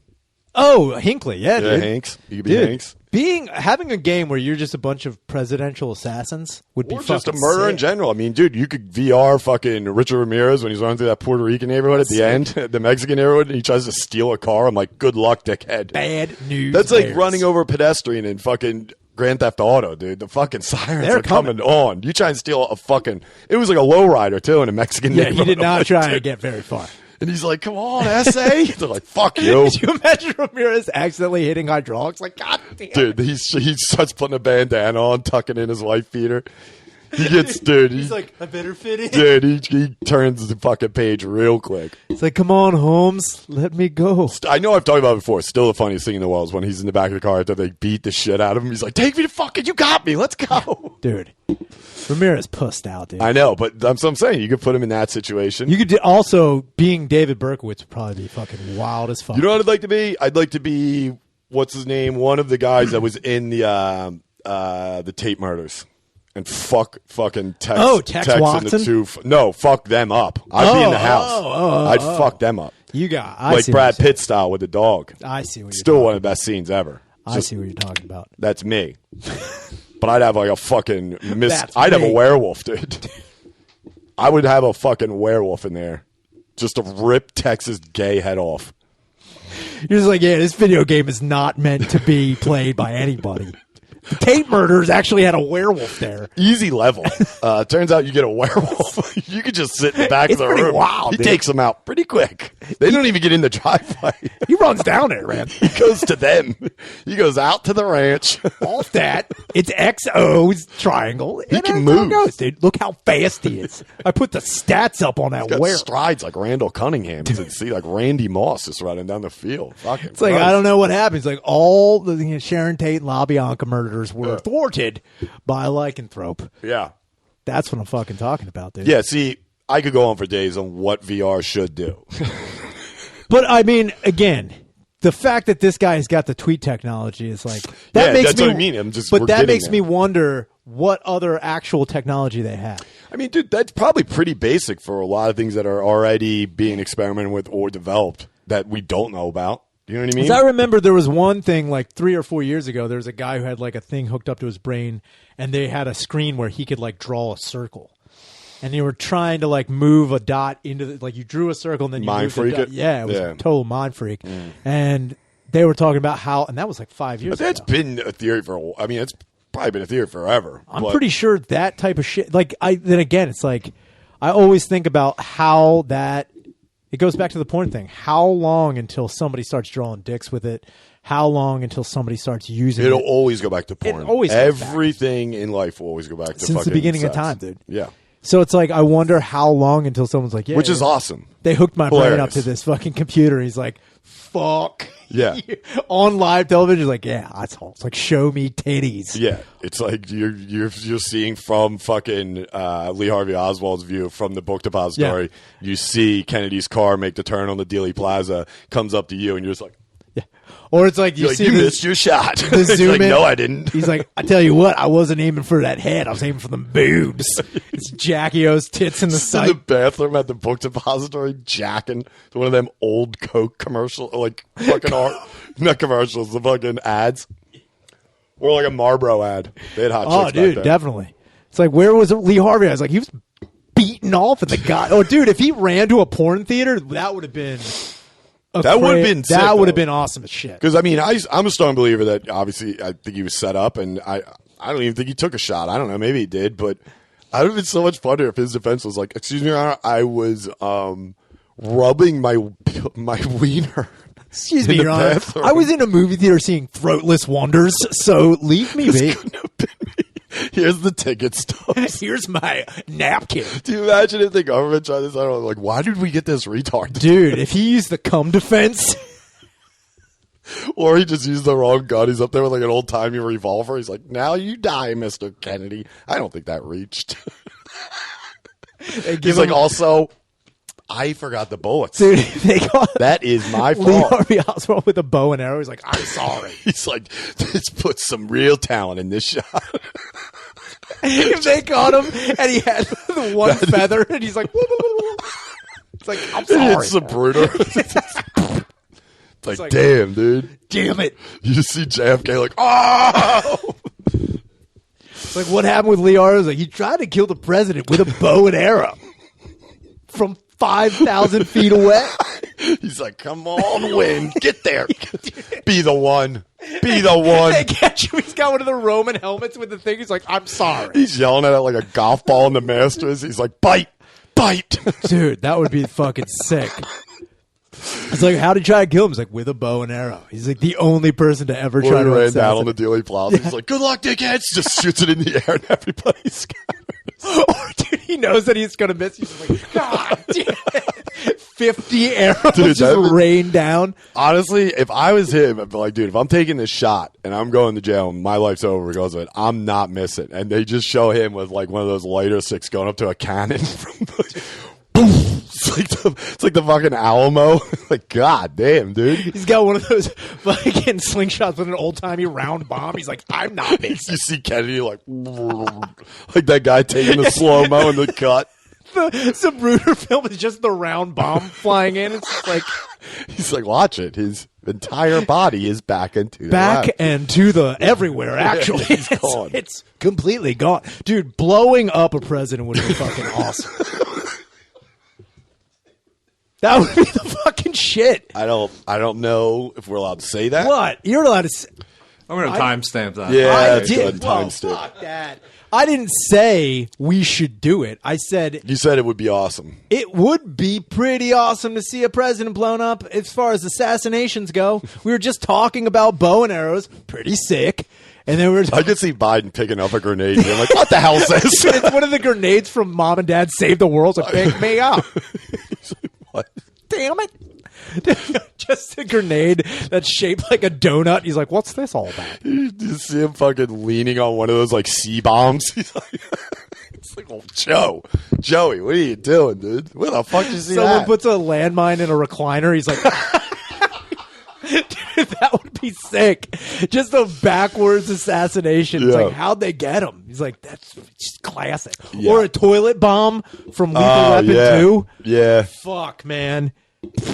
Oh, Hinckley. Yeah, dude. Hanks. You could be Hanks. Having a game where you're just a bunch of presidential assassins would be or just a fucking murder sick. in general. I mean, dude, you could VR fucking Richard Ramirez when he's running through that Puerto Rican neighborhood at the end, the Mexican neighborhood, and he tries to steal a car. I'm like, good luck, dickhead. Bad news. That's like bears. running over a pedestrian in fucking Grand Theft Auto, dude. The fucking sirens are coming on. You try and steal a fucking... It was like a lowrider, too, in a Mexican neighborhood. He did not try to get very far. And he's like, come on, S.A.? They're like, fuck you. Could you imagine Ramirez accidentally hitting hydraulics? Like, God damn. Dude, he starts putting a bandana on, tucking in his wife beater. He gets, dude. He's like, I better fit in. Dude, he turns the fucking page real quick. It's like, come on, Holmes, let me go. I know I've talked about it before. Still the funniest thing in the world is when he's in the back of the car after they beat the shit out of him. He's like, take me to fucking, you got me, let's go. Dude, Ramirez pussed out, dude. I know, but that's what I'm saying. You could put him in that situation. You could also, being David Berkowitz would probably be fucking wild as fuck. You know what I'd like to be? I'd like to be, what's his name? One of the guys that was in the Tate murders. And fucking Tex Watson? and the two. No, fuck them up. I'd be in the house. I'd fuck them up. You got like Brad Pitt style with the dog. I see what you're Still one of the best scenes ever. I see what you're talking about. That's me. But I'd have like a fucking I'd have a werewolf, dude. I would have a fucking werewolf in there. Just to rip Tex's gay head off. You're just like, yeah, this video game is not meant to be played by anybody. The Tate murders actually had a werewolf there. Easy level. Turns out you get a werewolf. You could just sit in the back of the room. Wild, he takes them out pretty quick. They don't even get in the driveway. He runs down there, man. He goes to them. He goes out to the ranch. Off that. It's XO's triangle. He can move. Goes, dude. Look how fast he is. I put the stats up on that He's got werewolf. strides like Randall Cunningham. You can see like Randy Moss just running down the field. Fucking it's like, I don't know what happens. Like all the Sharon Tate and LaBianca murders were thwarted by a lycanthrope. Yeah. That's what I'm fucking talking about, dude. Yeah, see, I could go on for days on what VR should do. But, I mean, again, the fact that this guy's got the tweet technology is like... That makes that's me, what I mean. But that makes me wonder what other actual technology they have. I mean, dude, that's probably pretty basic for a lot of things that are already being experimented with or developed that we don't know about. You know what I mean? Because I remember there was one thing like 3 or 4 years ago. There was a guy who had like a thing hooked up to his brain, and they had a screen where he could like draw a circle, and you were trying to like move a dot into the, like you drew a circle and then you mind moved freak the dot. it. Yeah, it was a total mind freak, and they were talking about how, and that was like 5 years. But that's ago. been a theory for. I mean, it's probably been a theory forever. I'm pretty sure that type of shit. Like then again, it's like I always think about how that. It goes back to the porn thing. How long until somebody starts drawing dicks with it? How long until somebody starts using it? It'll always go back to porn. It always everything in life will always go back to since fucking the beginning sex. of time, dude. Yeah. So it's like I wonder how long until someone's like, yeah, which is awesome. They hooked my brain up Hilarious. to this fucking computer. He's like, fuck. Yeah. On live television, he's like, yeah, that's all. It's like, show me titties. Yeah, it's like you're seeing from fucking Lee Harvey Oswald's view from the book depository. Yeah. You see Kennedy's car make the turn on the Dealey Plaza, comes up to you, and you're just like, yeah. Or it's like you see you missed your shot. The zoom like, in. no, I didn't. He's like, I tell you what, I wasn't aiming for that head. I was aiming for them boobs. It's Jackie O's tits in the sight. In the bathroom at the book depository, jacking to one of them old Coke commercial, like fucking not commercials, the fucking ads, or like a Marlboro ad. They had hot chicks back dude, there. definitely. It's like, where was Lee Harvey? I was like, he was beating off at the guy. Oh, dude, if he ran to a porn theater, that would have been. That would have been sick, that would have been awesome as shit. Because I mean, I'm a strong believer that obviously I think he was set up, and I don't even think he took a shot. I don't know, maybe he did, but I would have been so much funnier if his defense was like, "Excuse me, Your Honor, I was rubbing my wiener." Excuse me, Your Honor. I was in a movie theater seeing Throatless Wonders, so leave me be. Here's the ticket stubs. Here's my napkin. Do you imagine if the government tried this? I don't know. Like, why did we get this retard? Dude, if he used the cum defense. Or he just used the wrong gun. He's up there with like an old-timey revolver. He's like, now you die, Mr. Kennedy. I don't think that reached. He's like, also, I forgot the bullets. Dude, that is my fault. Lee Harvey Oswald with a bow and arrow. He's like, I'm sorry. He's like, let's put some real talent in this shot. If they caught him and he had the one feather and he's like, it's like, I'm sorry. It's Zapruder. Like, damn, dude. Damn it. You just see JFK like, oh! It's like, what happened with Lee Harvey? Like, he tried to kill the president with a bow and arrow from 5,000 feet away. He's like, come on, wind. Get there. Be the one. Be the one. They catch him. He's got one of the Roman helmets with the thing. He's like, I'm sorry. He's yelling at it like a golf ball in the Masters. He's like, bite. Bite. Dude, that would be fucking sick. It's like, how did he try to kill him? He's like, with a bow and arrow. He's like the only person to ever try to ran down on the Dealey Plaza. He's like, good luck, dickheads. Just shoots it in the air and everybody scatters. Or, dude, he knows that he's going to miss. He's like, God damn it. 50 arrows just rain down. Honestly, if I was him, I'd be like, dude, if I'm taking this shot and I'm going to jail and my life's over because of it, I'm not missing. And they just show him with like one of those lighter sticks going up to a cannon from the, boom. It's like the fucking Alamo. Like, god damn, dude. He's got one of those fucking slingshots with an old-timey round bomb. He's like, I'm not missing. You see Kennedy like that guy taking the slow-mo in the cut. The Zapruder film is just the round bomb flying in. It's just like, he's like, watch it. His entire body is back into the everywhere. Actually, yeah, he's gone. It's completely gone, dude. Blowing up a president would be fucking awesome. That would be the fucking shit. I don't know if we're allowed to say that. What? You're allowed to say. I'm going to timestamp that. Yeah, I that's did. good. Timestamp. Fuck that. I didn't say we should do it. I said... You said it would be awesome. It would be pretty awesome to see a president blown up as far as assassinations go. We were just talking about bow and arrows. Pretty sick. And then I could see Biden picking up a grenade and being like, what the hell is this? It's one of the grenades from Mom and Dad Save the World. Like, pick me up. What? Damn it. Just a grenade that's shaped like a donut. He's like, what's this all about? You see him fucking leaning on one of those like C-bombs. He's like, it's like, well, Joey, what are you doing, dude? Where the fuck is he Someone at? puts a landmine in a recliner. He's like, dude, that would be sick. Just a backwards assassination. It's like, how'd they get him? He's like, that's just classic. Yeah. Or a toilet bomb from Lethal Weapon 2. Yeah. Fuck, man.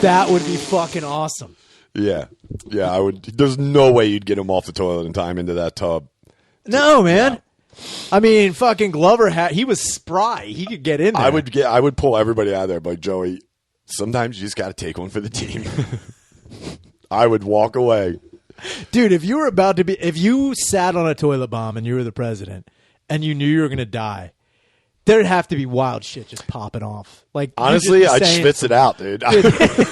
That would be fucking awesome. Yeah. Yeah, I would. There's no way you'd get him off the toilet in time into that tub. No, man. I mean, fucking Glover he was spry. He could get in there. I would pull everybody out of there, but Joey, sometimes you just got to take one for the team. I would walk away. Dude, if you sat on a toilet bomb and you were the president and you knew you were going to die, there'd have to be wild shit just popping off. Like, honestly, I'd schwitz it out, dude.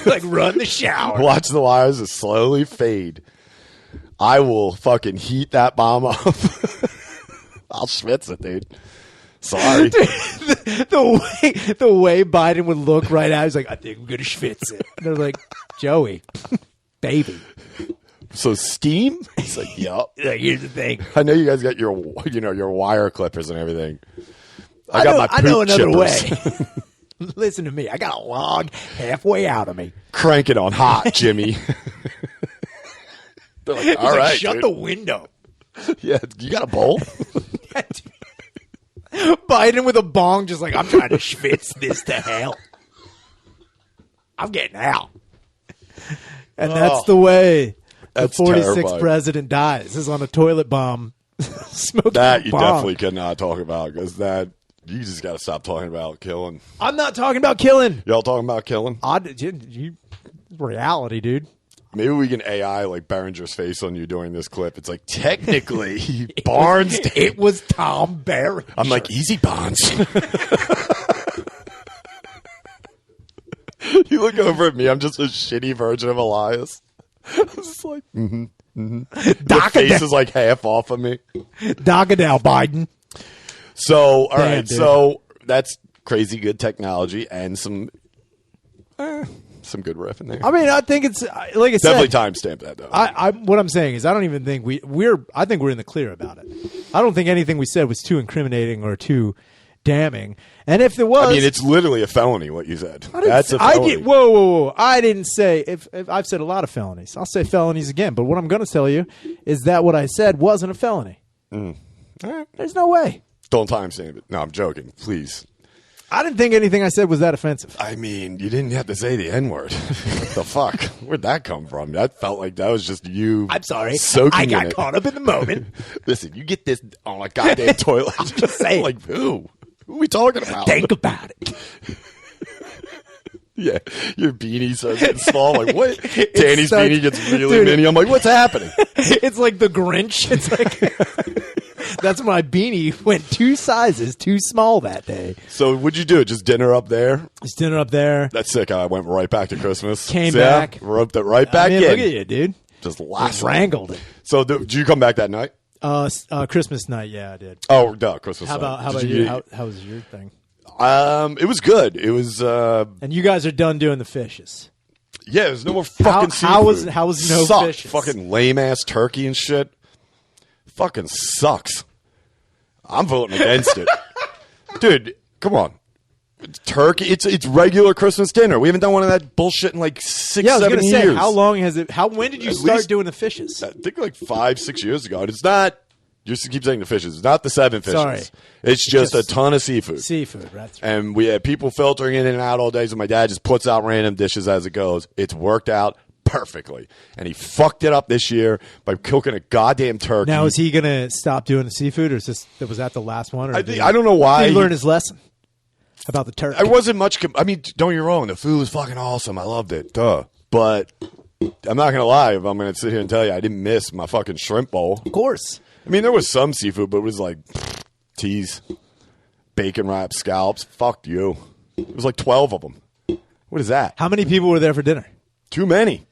Like, run the shower. Watch the wires just slowly fade. I will fucking heat that bomb up. I'll schwitz it, dude. Sorry. Dude, the way Biden would look right now, he's like, I think I'm going to schwitz it. And they're like, Joey, baby. So steam? He's like, yup. Like, here's the thing. I know you guys got your wire clippers and everything. I know another way. Listen to me. I got a log halfway out of me. Crank it on hot, Jimmy. They're like, all right, shut dude. the window. Yeah, you got a bowl? Biden with a bong, just like, I'm trying to schwitz this to hell. I'm getting out. And that's the way the 46th president dies, is on a toilet bomb. Smoking that you bomb. Definitely cannot talk about, because that you just got to stop talking about killing. I'm not talking about killing. Y'all talking about killing? Reality, dude. Maybe we can AI like Behringer's face on you during this clip. It's like, technically, Barnes. It was Tom Behringer. I'm like, easy, Barnes. You look over at me. I'm just a shitty version of Elias. I'm just like, The face is like half off of me. Dock it down, Biden. So, all right. Dude. So that's crazy good technology and some good riff in there. I mean, I think it's like I definitely said. Timestamp that though. What I'm saying is, I don't even think I think we're in the clear about it. I don't think anything we said was too incriminating or too damning. And if there was, I mean, it's literally a felony. What you said. That's a felony. Whoa! I didn't say. If I've said a lot of felonies, I'll say felonies again. But what I'm going to tell you is that what I said wasn't a felony. All right. There's no way. Don't timestamp it. No, I'm joking. Please. I didn't think anything I said was that offensive. I mean, you didn't have to say the N-word. What the fuck? Where'd that come from? That felt like that was just you. I'm sorry. Soaking I got in it. caught up in the moment. Listen, you get this on a goddamn toilet. I'm just saying. Like, who? Who are we talking about? Think about it. Yeah, your beanie starts getting small. Like, what? Danny's beanie gets really mini. I'm like, what's happening? It's like the Grinch. It's like... That's my beanie went 2 sizes too small that day. So what'd you do? Just dinner up there? Just dinner up there. That's sick. I went right back to Christmas. Came back. Roped it right back in. Look at you, dude. Just last wrangled it. So did you come back that night? Christmas night, yeah, I did. Oh, no, Christmas night. How about you? How was your thing? It was good. It was... and you guys are done doing the fishes. Yeah, there's no more fucking seafood. How was no Sucked. fishes? Fucking lame-ass turkey and shit. Fucking sucks. I'm voting against it. Dude, come on. It's turkey. It's regular Christmas dinner. We haven't done one of that bullshit in like 6, 7 years. Say, how long has it... When did you start doing the fishes? I think like 5, 6 years ago. And it's not... You just keep saying the fishes. It's not the 7 fishes. Sorry. It's just a ton of seafood. Seafood, that's right. And we had people filtering in and out all day, so my dad just puts out random dishes as it goes. It's worked out perfectly. And he fucked it up this year by cooking a goddamn turkey. Now, is he going to stop doing the seafood, or was that the last one? Or I don't know why. Did he learn his lesson about the turkey? I wasn't much... I mean, don't get me wrong. The food was fucking awesome. I loved it. Duh. But I'm not going to lie. If I'm going to sit here and tell you I didn't miss my fucking shrimp bowl. Of course. I mean, there was some seafood, but it was like teas, bacon wrapped scallops. Fuck you. It was like 12 of them. What is that? How many people were there for dinner? Too many.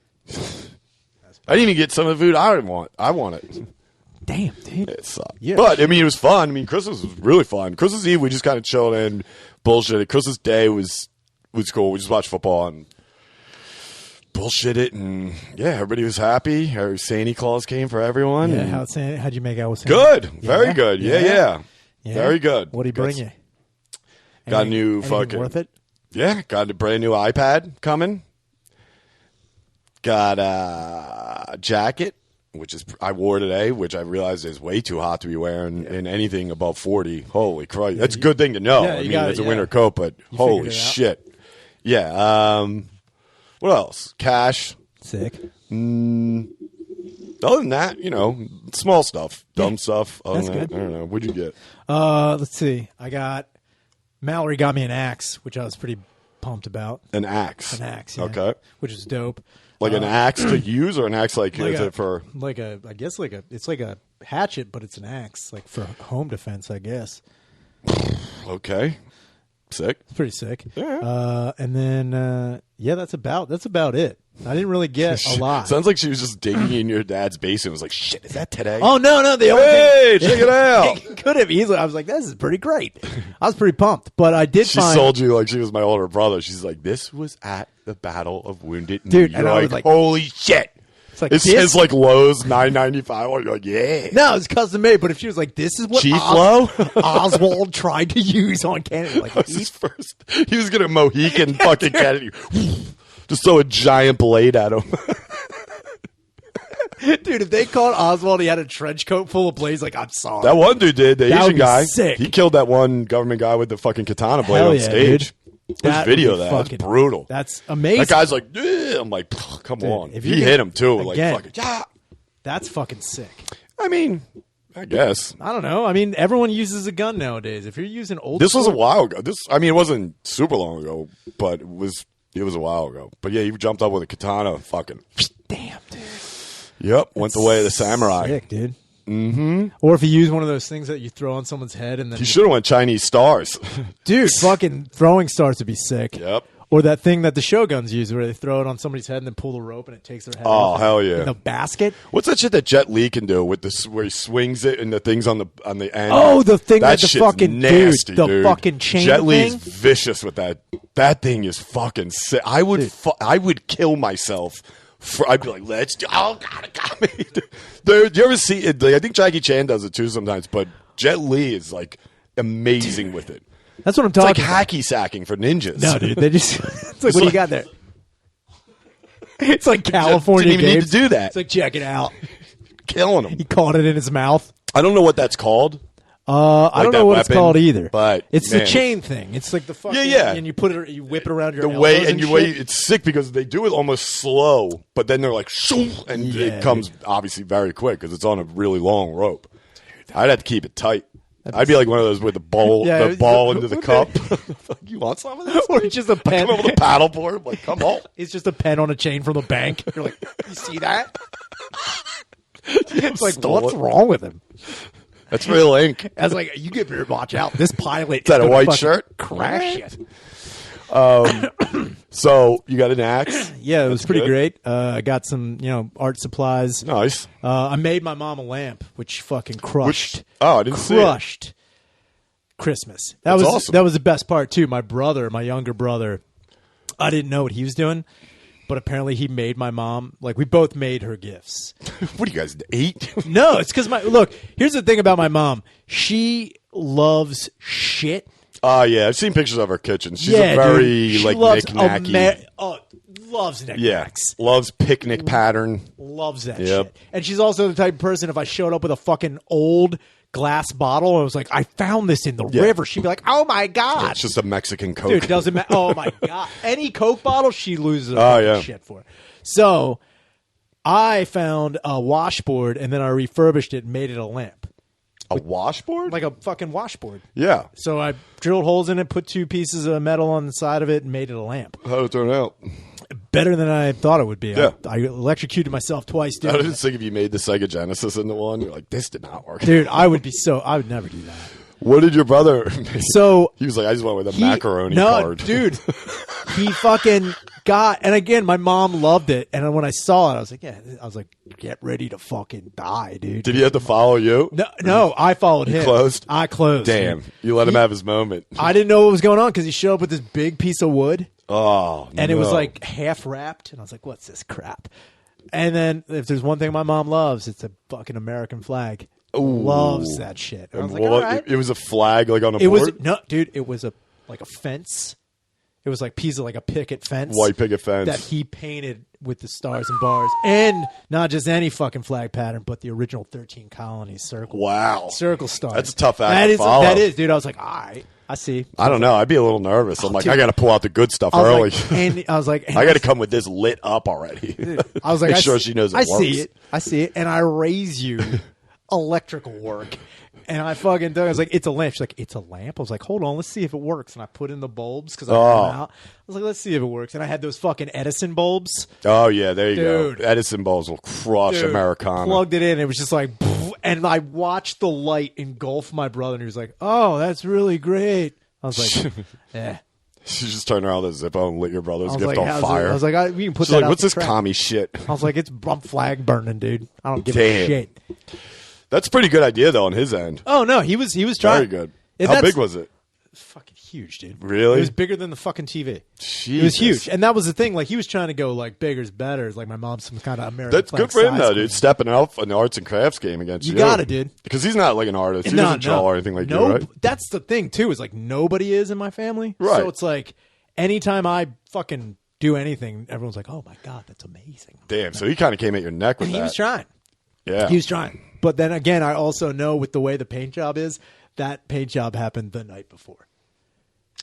I didn't even get some of the food I didn't want. I want it. Damn, dude. It sucked. Yeah. But, I mean, it was fun. I mean, Christmas was really fun. Christmas Eve, we just kind of chilled in, bullshitted. Christmas Day was cool. We just watched football and bullshit it, and yeah, everybody was happy. Santa Claus came for everyone. Yeah, how'd you make out with Santa? Good, very good. Yeah. Very good. What'd he bring you? Got a new fucking worth it. Yeah, got a brand new iPad coming. Got a jacket, which is I wore today, which I realized is way too hot to be wearing in anything above 40. Holy Christ, that's a good thing to know. I mean, it's a winter coat, but holy shit. Yeah. What else? Cash. Sick. Other than that, small stuff, dumb stuff. Other than that, I don't know. What'd you get? Let's see. Mallory got me an axe, which I was pretty pumped about. An axe. An axe. Yeah, okay. Which is dope. Like an axe to use, or an axe is it for? It's like a hatchet, but it's an axe, like for home defense, I guess. Okay. Sick. It's pretty sick. Yeah. And then that's about it. I didn't really get a lot. Sounds like she was just digging in your dad's basement. Was like, shit, is that today? Oh no, hey, check it out. Could have easily. I was like, this is pretty great. I was pretty pumped, but I did. She sold you like she was my older brother. She's like, this was at the Battle of Wounded Knee. Dude, you're like, holy shit. It's like it says like Lowe's $9.95. You're like, yeah. No, it's custom made. But if she was like, this is what Chief Low Oswald tried to use on Kennedy, like his first, he was gonna Mohican fucking Kennedy. Just throw a giant blade at him. Dude, if they caught Oswald, he had a trench coat full of blades. Like, I'm sorry. That one dude did. The Asian guy. Sick. He killed that one government guy with the fucking katana blade on stage. There's video of that. That's brutal. That's amazing. That guy's like, I'm like, come on. If he hit him too. Again, like, fucking, yeah. That's fucking sick. I mean, I guess. I don't know. I mean, everyone uses a gun nowadays. If you're using old This was a while ago. It wasn't super long ago, but it was a while ago. But yeah, he jumped up with a katana fucking. Damn, dude. Yep. Went the way of the samurai. Sick, dude. Mm-hmm. Or if you use one of those things that you throw on someone's head and then... He should have went Chinese stars. Dude, fucking throwing stars would be sick. Yep. Or that thing that the Shoguns use where they throw it on somebody's head and then pull the rope and it takes their head off. Oh, hell yeah. In the basket. What's that shit that Jet Li can do with this where he swings it and the thing's on the end? Oh, the thing that the fucking nasty, dude. The fucking chain Jet Li's thing? vicious with that. That thing is fucking sick. I would kill myself. I'd be like, let's do. Oh God, it got me. Dude, you ever see it? I think Jackie Chan does it too sometimes, but Jet Li is like amazing with it. That's what I'm talking about. It's like hacky sacking for ninjas. No, dude, they just. It's like, what do you got there? It's like California. Didn't even need to do that. It's like, check it out. Killing him. He caught it in his mouth. I don't know what that's called. I don't know what it's called either. But it's the chain thing. It's like the fucking and you put it, you whip it around your elbows way and you way. It's sick because they do it almost slow, but then they're like, shoo, and it comes obviously very quick because it's on a really long rope. I'd have to keep it tight. I'd be like one of those with the ball into the cup. You want some of this? Or it's just a pen. Come over the paddleboard. I'm like, come on. It's just a pen on a chain from the bank. You're like, you see that? It's like, what's wrong with him? That's real ink. I was like, you get better watch out. This pilot is that a white shirt? Crash it. So you got an axe? Yeah, it was pretty great. I got some, art supplies. Nice. I made my mom a lamp, which fucking crushed. I didn't see it. Crushed Christmas. That's awesome. That was the best part too. My younger brother, I didn't know what he was doing, but apparently he made my mom, like, we both made her gifts. What are you guys, 8? No, it's because look, here's the thing about my mom. She loves shit. Yeah, I've seen pictures of her kitchen. She's a very, knick-knacky. Loves knickknacks. Yeah, loves picnic pattern. Loves that shit. And she's also the type of person, if I showed up with a fucking old glass bottle, I was like, I found this in the river, she'd be like, oh my God. Yeah, it's just a Mexican Coke. Dude, doesn't matter. Oh my God. Any Coke bottle, she loses her shit for. So I found a washboard, and then I refurbished it and made it a lamp. A washboard? Like a fucking washboard. Yeah. So I drilled holes in it, put 2 pieces of metal on the side of it, and made it a lamp. How did it turn out? Better than I thought it would be. Yeah. I electrocuted myself twice doing I didn't think if you made the Sega Genesis into one, you're like, this did not work. Dude, I would never do that. What did your brother make? So he was like, I just went with a macaroni card. Dude, he fucking got, and again, my mom loved it. And when I saw it, I was like, get ready to fucking die, dude. Did he have to follow you? No, I followed him. Closed? I closed. Damn. You let him have his moment. I didn't know what was going on because he showed up with this big piece of wood. Oh, and it was like half wrapped. And I was like, what's this crap? And then if there's one thing my mom loves, it's a fucking American flag. Ooh. Loves that shit. And I was like, all right. It was a flag like on a board? Dude, it was like a fence. It was like piece of like a picket fence. White picket fence. That he painted with the stars and bars. And not just any fucking flag pattern, but the original 13 colonies circle. Wow. Circle stars. That's a tough act to follow. That is, dude. I was like, all right. I see. I don't know. I'd be a little nervous. I'm like, I got to pull out the good stuff early. I was like, I got to come with this lit up already. Dude, I was like, make sure she knows it works. I see it. And I raise you electrical work. And I fucking I was like, it's a lamp. She's like, it's a lamp? I was like, hold on, let's see if it works. And I put in the bulbs because I put them out. I was like, let's see if it works. And I had those fucking Edison bulbs. Oh, yeah, there you go. Edison bulbs will crush Americana. Plugged it in. It was just like, and I watched the light engulf my brother. And he was like, oh, that's really great. I was like, yeah. She just turned around with a Zippo and lit your brother's gift on fire. I was like, we can put She's that like, out what's this commie shit? I was like, I'm flag burning, dude. I don't give a shit. That's a pretty good idea, though, on his end. Oh, no. He was trying. Very good. How big was it? Fucking huge, dude. Really? It was bigger than the fucking TV. Jesus. It was huge. And that was the thing. Like, he was trying to go, like, bigger's better. Like, my mom's some kind of American That's good for him, though, dude. Stepping out in the arts and crafts game against you. You got it, dude. Because he's not, like, an artist. He doesn't draw or anything like you, right? That's the thing, too, is, like, nobody is in my family. Right. So it's like, anytime I fucking do anything, everyone's like, oh, my God, that's amazing. Damn, so he kind of came at your neck with that. He was trying. Yeah. He was trying. But then again, I also know with the way the paint job is, that paint job happened the night before.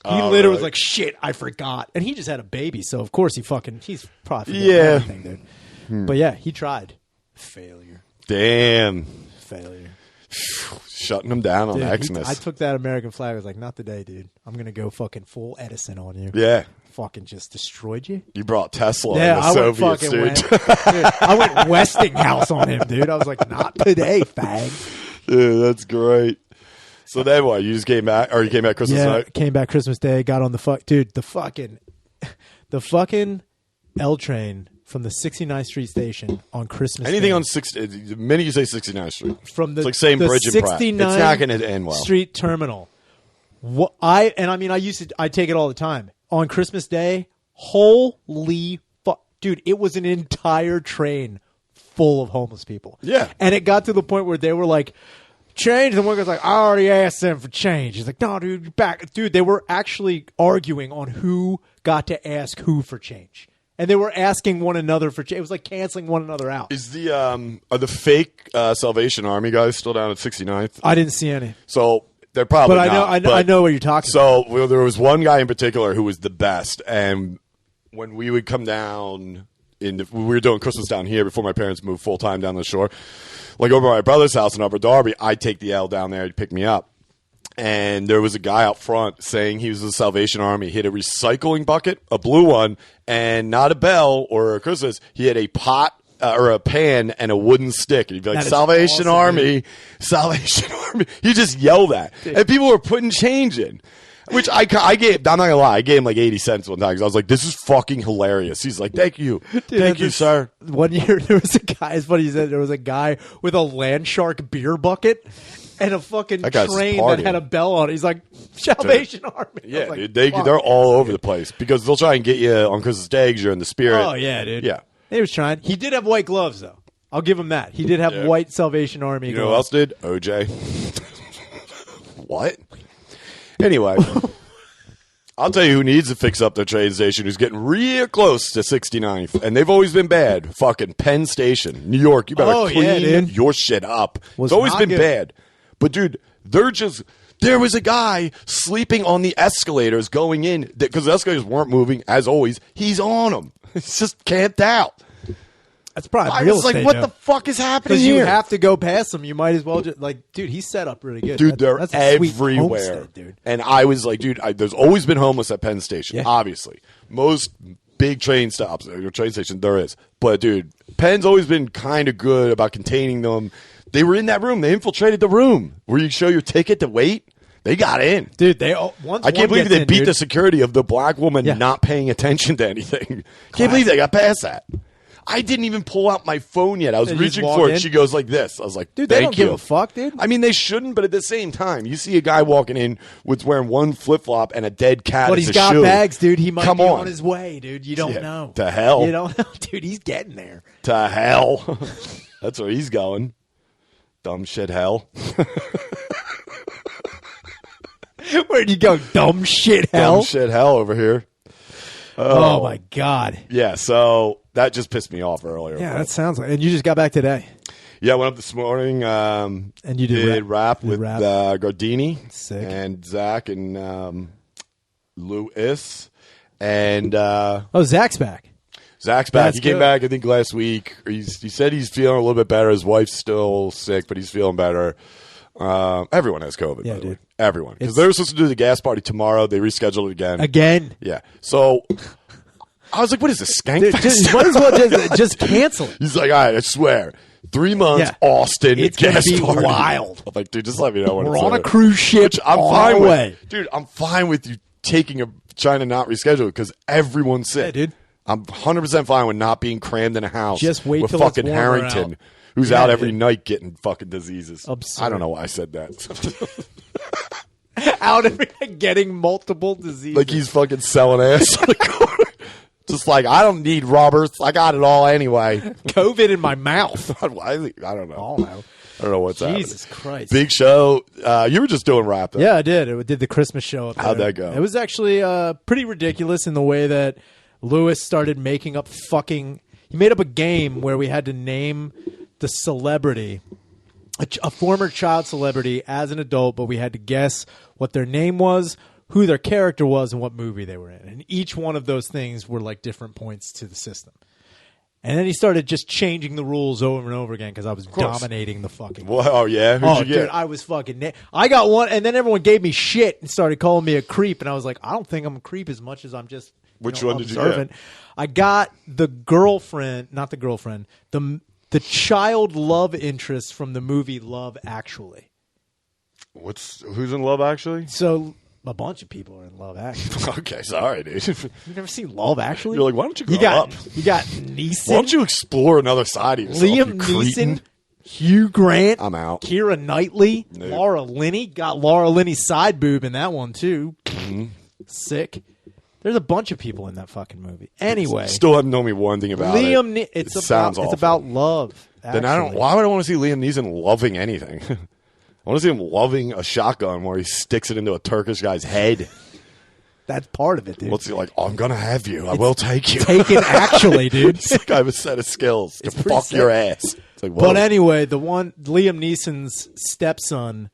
He literally was like, shit, I forgot. And he just had a baby, so of course he's probably everything, dude. But yeah, he tried. Failure. Damn. Failure. Shutting him down on Xmas. I took that American flag. I was like, not today, dude. I'm going to go fucking full Edison on you. Yeah. Fucking just destroyed you. You brought Tesla in the Soviets, dude. I went Westinghouse on him, dude. I was like, not today, fag. Dude, that's great. So then what? You just came back, or you came back Christmas night? Came back Christmas Day, got on the fucking L train from the 69th Street station on Christmas Anything Day. on the minute you say 69th Street. From the, it's like saying the Bridge and Pratt. It's not going to end well. Street Terminal. I take it all the time. On Christmas Day, holy fuck. Dude, it was an entire train full of homeless people. Yeah. And it got to the point where they were like, change. And the one guy's like, I already asked them for change. He's like, no, dude, back. Dude, they were actually arguing on who got to ask who for change. And they were asking one another for it was like canceling one another out. Is the are the fake Salvation Army guys still down at 69th? I didn't see any. So they're probably but not. I know what you're talking about. So there was one guy in particular who was the best, and when we would come down we were doing Christmas down here before my parents moved full time down the shore. Like over at my brother's house in Upper Darby, I'd take the L down there to pick me up. And there was a guy out front saying he was the Salvation Army. He had a recycling bucket, a blue one, and not a bell or a Christmas. He had a pot or a pan and a wooden stick. And he'd be like, Salvation Army, Salvation Army. He just yelled that. Dude. And people were putting change in. Which I gave, I'm not going to lie, I gave him like 80 cents one time because I was like, this is fucking hilarious. He's like, thank you. Dude, thank you, sir. One year, there was a guy, it's funny, he said there was a guy with a Land Shark beer bucket and a fucking train that had a bell on it. He's like, Salvation Army. Yeah, like, dude, they're all over the place because they'll try and get you on Christmas Day because you're in the spirit. Oh, yeah, dude. Yeah. He was trying. He did have white gloves, though. I'll give him that. He did have white Salvation Army gloves. You know who else did? OJ. What? Anyway. I'll tell you who needs to fix up their train station, who's getting real close to 69th, and they've always been bad. Fucking Penn Station, New York. You better clean your shit up. It's always been bad. But, dude, there was a guy sleeping on the escalators going in, because the escalators weren't moving, as always. He's on them. He's just camped out. That's probably I real was like, what the fuck is happening here? Because you have to go past them. You might as well just, like, dude, he's set up really good. Dude, they're that's everywhere. Homestead, dude. And I was like, dude, there's always been homeless at Penn Station, obviously. Most big train stops, or train stations, there is. But, dude, Penn's always been kind of good about containing them. They were in that room. They infiltrated the room where you show your ticket to wait. They got in. Dude, I can't believe they beat the security of the black woman not paying attention to anything. Can't believe they got past that. I didn't even pull out my phone yet. I was reaching for it. She goes like this. I was like, dude, they don't give a fuck, dude. I mean, they shouldn't, but at the same time, you see a guy walking in with wearing one flip-flop and a dead cat but as he's a got shoe. Bags, dude. He might be on his way, dude. You don't know. To hell. You don't know. Dude, he's getting there. To hell. That's where he's going. Dumb shit hell. Where'd you go? Dumb shit hell? Dumb shit hell over here. Oh, my God. Yeah, so that just pissed me off earlier. Yeah, that sounds like. And you just got back today. Yeah, I went up this morning. And you did rap with Gardini. Sick. And Zach and Louis. And Zach's back. Zach's back. He came back, I think, last week. He said he's feeling a little bit better. His wife's still sick, but he's feeling better. Everyone has COVID, by the way. Everyone. Because they were supposed to do the gas party tomorrow. They rescheduled it again. Yeah. So I was like, what is this, skank fest? Might as well just cancel it. He's like, all right, I swear. 3 months, Austin, it's gas gonna be party. Wild. I'm like, dude, just let me know when we're it's on over. A cruise ship. I'm fine with. Dude, I'm fine with you trying to not reschedule it because everyone's sick. Yeah, dude. I'm 100% fine with not being crammed in a house. Just wait with till fucking it's warmer Harrington, out. who's out every night getting fucking diseases. Absurd. I don't know why I said that. Out every night getting multiple diseases. Like he's fucking selling ass on the corner. Just like, I don't need Roberts. I got it all anyway. COVID in my mouth. I don't know. I don't know what's happening. Jesus Christ. Big show. You were just doing rap, though. Yeah, I did. I did the Christmas show up there. How'd that go? It was actually pretty ridiculous in the way that Lewis started making up He made up a game where we had to name the celebrity, a former child celebrity as an adult, but we had to guess what their name was, who their character was, and what movie they were in. And each one of those things were like different points to the system. And then he started just changing the rules over and over again because I was dominating the fucking. Well, oh yeah, who'd you get? Dude, I was fucking. I got one, and then everyone gave me shit and started calling me a creep, and I was like, I don't think I'm a creep as much as I'm just. Which one observant. did you get? I got the girlfriend, not the girlfriend, the child love interest from the movie Love Actually. Who's in Love Actually? So. A bunch of people are in Love Actually. Okay, sorry, dude. You've never seen Love Actually? You're like, why don't you grow up? You got Neeson. Why don't you explore another side of yourself? Liam Neeson, Hugh Grant. I'm out. Keira Knightley, Nope. Laura Linney. Got Laura Linney's side boob in that one too. Mm-hmm. Sick. There's a bunch of people in that fucking movie. Anyway, Still haven't known me one thing about it. It's sounds awful. It's about love. Then why would I want to see Liam Neeson loving anything? I want to see him loving a shotgun where he sticks it into a Turkish guy's head. That's part of it, dude. What's he like? Oh, I'm gonna have you. I will take you. Taken actually, dude. It's like I have a set of skills to fuck sick. your ass. It's like, whoa. But anyway, the one Liam Neeson's stepson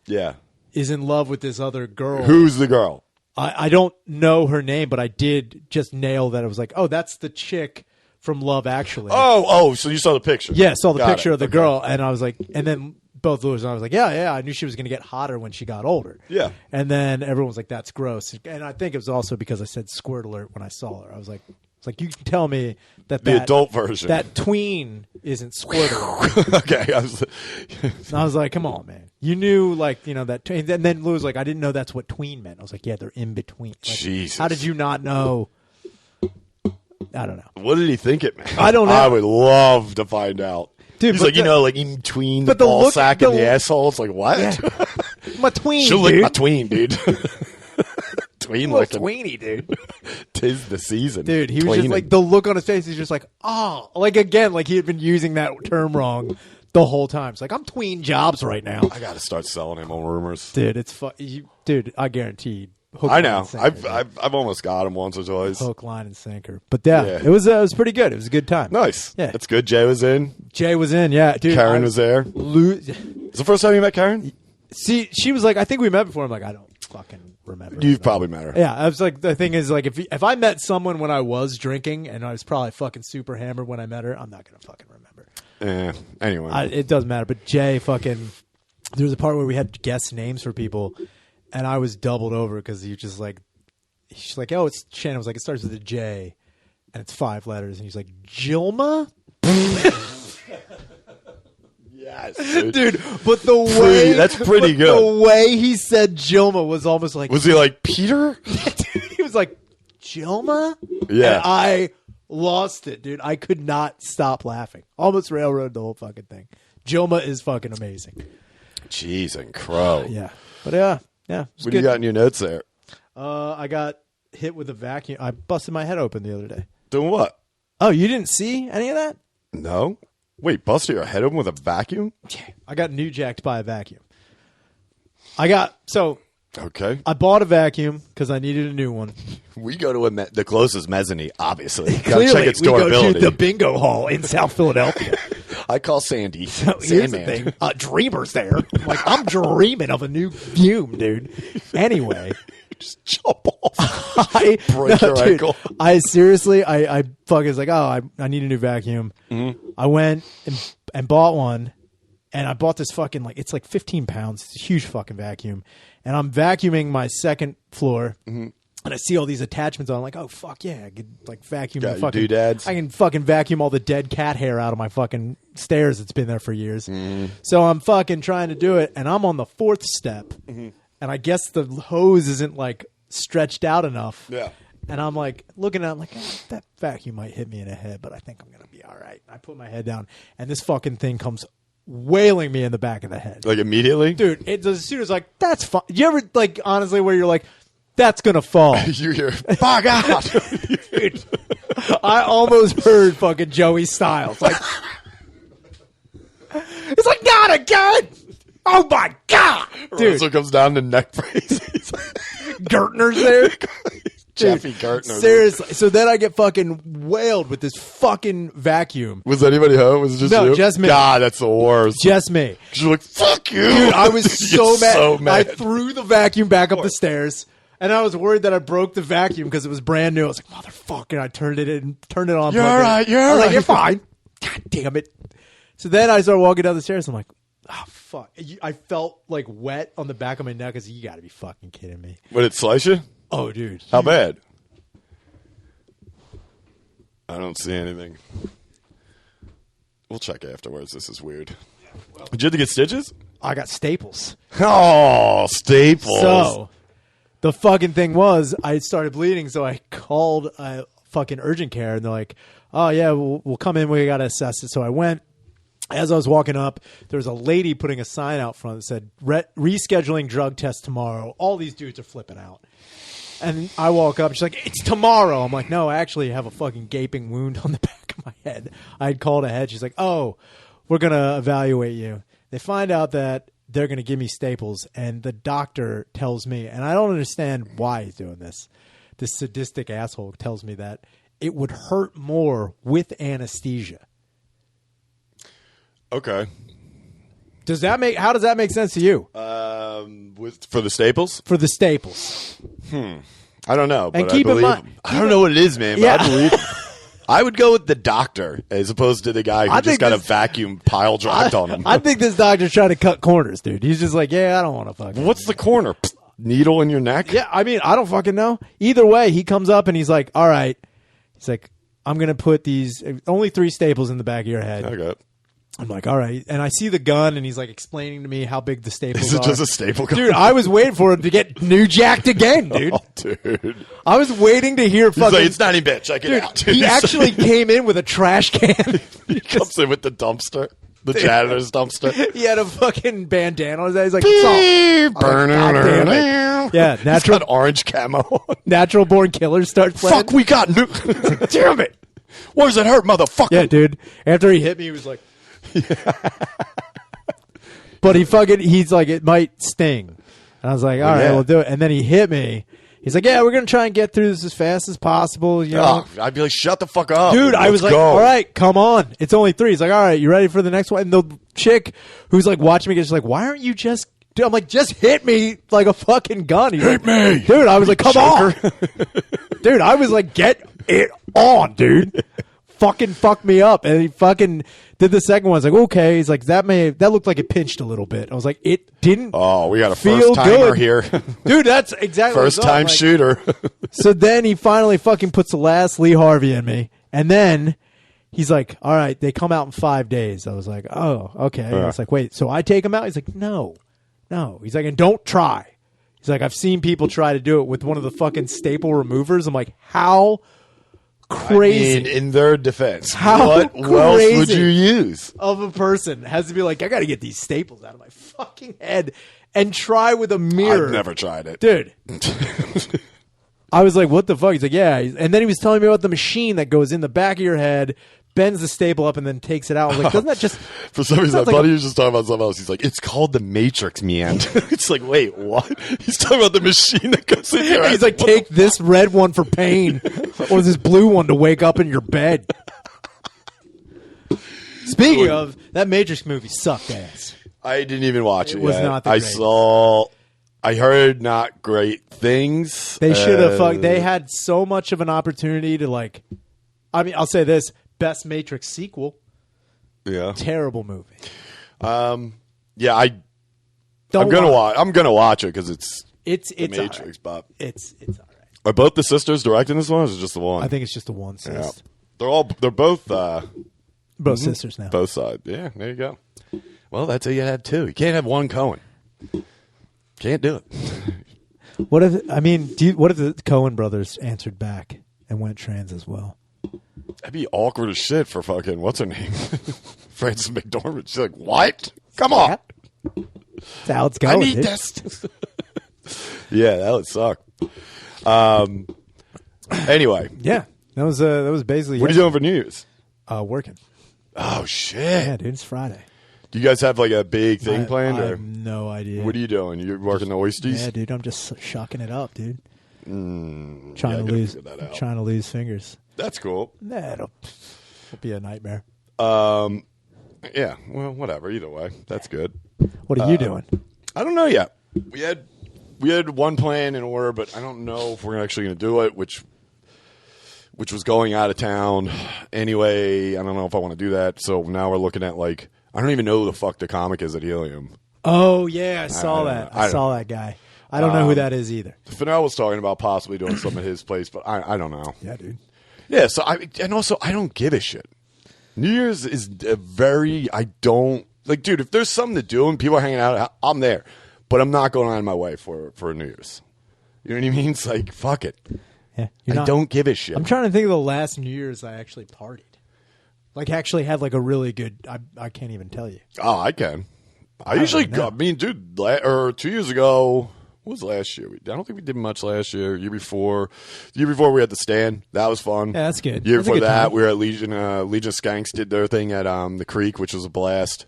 is in love with this other girl. Who's the girl? I don't know her name, but I did just nail that. It was like, oh, that's the chick from Love Actually. Oh, so you saw the picture? Yeah, saw the picture of the Okay. girl, and I was like, and then both Louis and I was like, yeah, I knew she was going to get hotter when she got older. Yeah. And then everyone was like, that's gross. And I think it was also because I said squirt alert when I saw her. I was like, it's like, you can tell me that The adult version. that tween isn't squirt alert. Okay. And I was like, come on, man. You knew, like, you know, that. And then Lou was like, I didn't know that's what tween meant. I was like, yeah, they're in between. Like, Jesus. how did you not know? I don't know. What did he think it meant? I don't know. I would love to find out. Dude, He's but like, you know, like in between the but the ball look- sack the- and the asshole. It's like, what? Yeah. My tween, She'll dude. lick my tween, dude. Tween Little licking. tweeny, dude. Tis the season. Dude, he was just Tweening. like, the look on his face, he's just like, oh. Like, again, like he had been using that term wrong the whole time. It's like, I'm tween jobs right now. I got to start selling him on rumors. Dude, it's dude, I guarantee. Hook, I line, know. and sinker, I've almost got him once or twice. hook, line, and sinker. But yeah, Yeah. it was pretty good. It was a good time. Nice. Yeah. That's good. Jay was in. Jay was in, yeah. Dude, Karen was there. Is the first time you met Karen? See, she was like, I think we met before. I'm like, I don't fucking remember. You've probably met her. Yeah, I was like, the thing is, like, if I met someone when I was drinking and I was probably fucking super hammered when I met her, I'm not gonna fucking remember. Anyway. It doesn't matter. But Jay fucking, there was a part where we had to guess names for people, and I was doubled over because he just like, she's like, oh, it's Shannon. I was like, it starts with a J, and it's 5 letters, and he's like, Jilma. Yes, Dude, but the way that's pretty good. The way he said Jilma was almost like, Was he like Peter? he was like, Jilma? Yeah. And I lost it, dude. I could not stop laughing. Almost railroaded the whole fucking thing. Jilma is fucking amazing. Jeez and crow. Yeah. But yeah. It was What do you good. got in your notes there? I got hit with a vacuum. I busted my head open the other day. Doing what? Oh, you didn't see any of that? No. Wait, busted your head open with a vacuum? I got new jacked by a vacuum. Okay. I bought a vacuum because I needed a new one. We go to the closest mezzanine, obviously. Gotta Clearly, check its we go durability. to the bingo hall in South Philadelphia. I call Sandy. So here's the Sandman. thing. Dreamer's there. Like, I'm dreaming of a new fume, dude. Anyway. Just jump off. Break your ankle. I seriously, I fucking was like, oh, I need a new vacuum. Mm-hmm. I went and bought one, and I bought this fucking, like, it's like 15 pounds. It's a huge fucking vacuum. And I'm vacuuming my second floor, Mm-hmm. and I see all these attachments on. I'm like, oh, fuck yeah. I could, like, vacuum Got the your fucking doodads? I can fucking vacuum all the dead cat hair out of my fucking stairs that's been there for years. Mm-hmm. So I'm fucking trying to do it, and I'm on the 4th step. Mm-hmm. And I guess the hose isn't, like, stretched out enough. Yeah. And I'm like looking at it, I'm like, that vacuum might hit me in the head, but I think I'm going to be all right. I put my head down, and this fucking thing comes wailing me in the back of the head. Like immediately? Dude, it as soon as like, that's fine. You ever, like, honestly, where you're like, that's going to fall. You hear, fuck out. Dude, I almost heard fucking Joey Styles. Like, it's like, not again. Oh my God. Dude, So comes down to neck brace. Gertner's there. Jeffy Gartner. Seriously. So then I get fucking wailed with this fucking vacuum. Was anybody home? Was it just No, you? just me. God, that's the worst. Just me. You're like, fuck you. Dude, I was You so get mad. so mad. I threw the vacuum back up the stairs, and I was worried that I broke the vacuum because it was brand new. I was like, motherfucker. I turned it on. You're plugged it. all right, you're I was all like, right. you're fine. God damn it. So then I started walking down the stairs. I'm like, oh, fuck. I felt like wet on the back of my neck. I was like, you got to be fucking kidding me. Would it slice you? Oh, dude. How bad? I don't see anything. We'll check afterwards. This is weird. Did you have to get stitches? I got staples. Oh, staples. So the fucking thing was, I started bleeding, so I called fucking urgent care, and they're like, oh, yeah, we'll come in. We got to assess it. So I went. As I was walking up, there was a lady putting a sign out front that said, rescheduling drug test tomorrow. All these dudes are flipping out. And I walk up, she's like, it's tomorrow. I'm like, no, I actually have a fucking gaping wound on the back of my head. I had called ahead. She's like, oh, we're going to evaluate you. They find out that they're going to give me staples, and the doctor tells me, and I don't understand why he's doing this, this sadistic asshole tells me that it would hurt more with anesthesia. Okay. How does that make sense to you? For the staples? For the staples. I don't know. And but keep I in believe, mind, I don't know what it is, man. But I believe. I would go with the doctor as opposed to the guy who just got a vacuum pile dropped on him. I think this doctor's trying to cut corners, dude. He's just like, yeah, I don't want to fucking. What's the corner? Needle in your neck? Yeah, I mean, I don't fucking know. Either way, he comes up and he's like, all right. He's like, I'm going to put these only 3 staples in the back of your head. Okay. I'm like, all right. And I see the gun, and he's like explaining to me how big the staples are. Is it are. just a staple gun? Dude, I was waiting for him to get new jacked again, dude. Oh, dude. I was waiting to hear fucking... He's like, it's not even bitch. I get out. He actually came in with a trash can. He comes in with the dumpster. The janitor's dumpster. He had a fucking bandana on his head. He's like, what's up? Yeah, natural... He's got orange camo on. Natural Born Killers starts playing. Fuck, we got new... Like, damn it. Where does it hurt, motherfucker? Yeah, dude. After he hit me, he was like... But he's like, it might sting. And I was like, all right, we'll do it. And then he hit me. He's like, yeah, we're going to try and get through this as fast as possible. You know? I'd be like, shut the fuck up. Dude, I was like, all right, come on. It's only 3. He's like, all right, you ready for the next one? And the chick who's like watching me, she's like, why aren't you just... Dude, I'm like, just hit me like a fucking gun. He's hit like, me. Dude, I was like, come on. Dude, I was like, get it on, dude. Fucking fuck me up. And he fucking did the second one. I was like, okay. He's like, that looked like it pinched a little bit. I was like, it didn't. Oh, we got a first timer here. Dude, that's exactly first time shooter. So then he finally fucking puts the last Lee Harvey in me. And then he's like, all right, they come out in 5 days. I was like, oh, okay. I was like, wait, so I take him out? He's like, no. He's like, and don't try. He's like, I've seen people try to do it with one of the fucking staple removers. I'm like, how crazy. I mean, in their defense, what else would you use? Of a person has to be like, I got to get these staples out of my fucking head and try with a mirror. I've never tried it. Dude. I was like, what the fuck? He's like, yeah. And then he was telling me about the machine that goes in the back of your head, bends the staple up, and then takes it out. I was like, doesn't that just... For some reason, I thought he was just talking about something else. He's like, it's called the Matrix, man. It's like, wait, what? He's talking about the machine that goes in your head. He's like, take this red one for pain or this blue one to wake up in your bed. Speaking of, that Matrix movie sucked ass. I didn't even watch it. It was not the greatest. I heard not great things. They should have. They had so much of an opportunity to like. I mean, I'll say this: best Matrix sequel. Yeah. Terrible movie. Yeah, I'm gonna watch it because it's Matrix, right. but it's all right. Are both the sisters directing this one, or is it just the one? I think it's just the one sis. Yeah. They're both sisters now. Both sides. Yeah, there you go. Well, that's how you had 2. You can't have one Cohen. Can't do it. What if the Cohen brothers answered back and went trans as well? That'd be awkward as shit for fucking what's her name, Frances McDormand. She's like, what? Come on. That's how it's going. I need this. Yeah, that would suck. Anyway, yeah, that was basically. What are you doing for New Year's? Working. Oh shit! Yeah, dude, it's Friday. Do you guys have like a big thing planned? I have no idea. What are you doing? You're working the oysters? Yeah, dude, I'm just shucking it up, dude. Trying to lose fingers. That's cool. It'll be a nightmare. Yeah, well, whatever. Either way, that's good. What are you doing? I don't know yet. We had one plan in order, but I don't know if we're actually going to do it, which was going out of town anyway. I don't know if I want to do that. So now we're looking at like, I don't even know who the fuck the comic is at Helium. Oh yeah, I saw that. I saw that guy. I don't know who that is either. Fennell was talking about possibly doing something at his place, but I don't know. Yeah, dude. Yeah, so I don't give a shit. New Year's is I don't like, dude. If there's something to do and people are hanging out, I'm there, but I'm not going out of my way for New Year's. You know what I mean? It's like fuck it. Yeah, I don't give a shit. I'm trying to think of the last New Year's I actually partied. Like actually had like a really good. I can't even tell you. Oh, I can. I usually go. I mean, dude, 2 years ago. What was last year? I don't think we did much last year. Year before we had the stand. That was fun. Yeah, that's good. Year before that, we were at Legion. Legion Skanks did their thing at the Creek, which was a blast.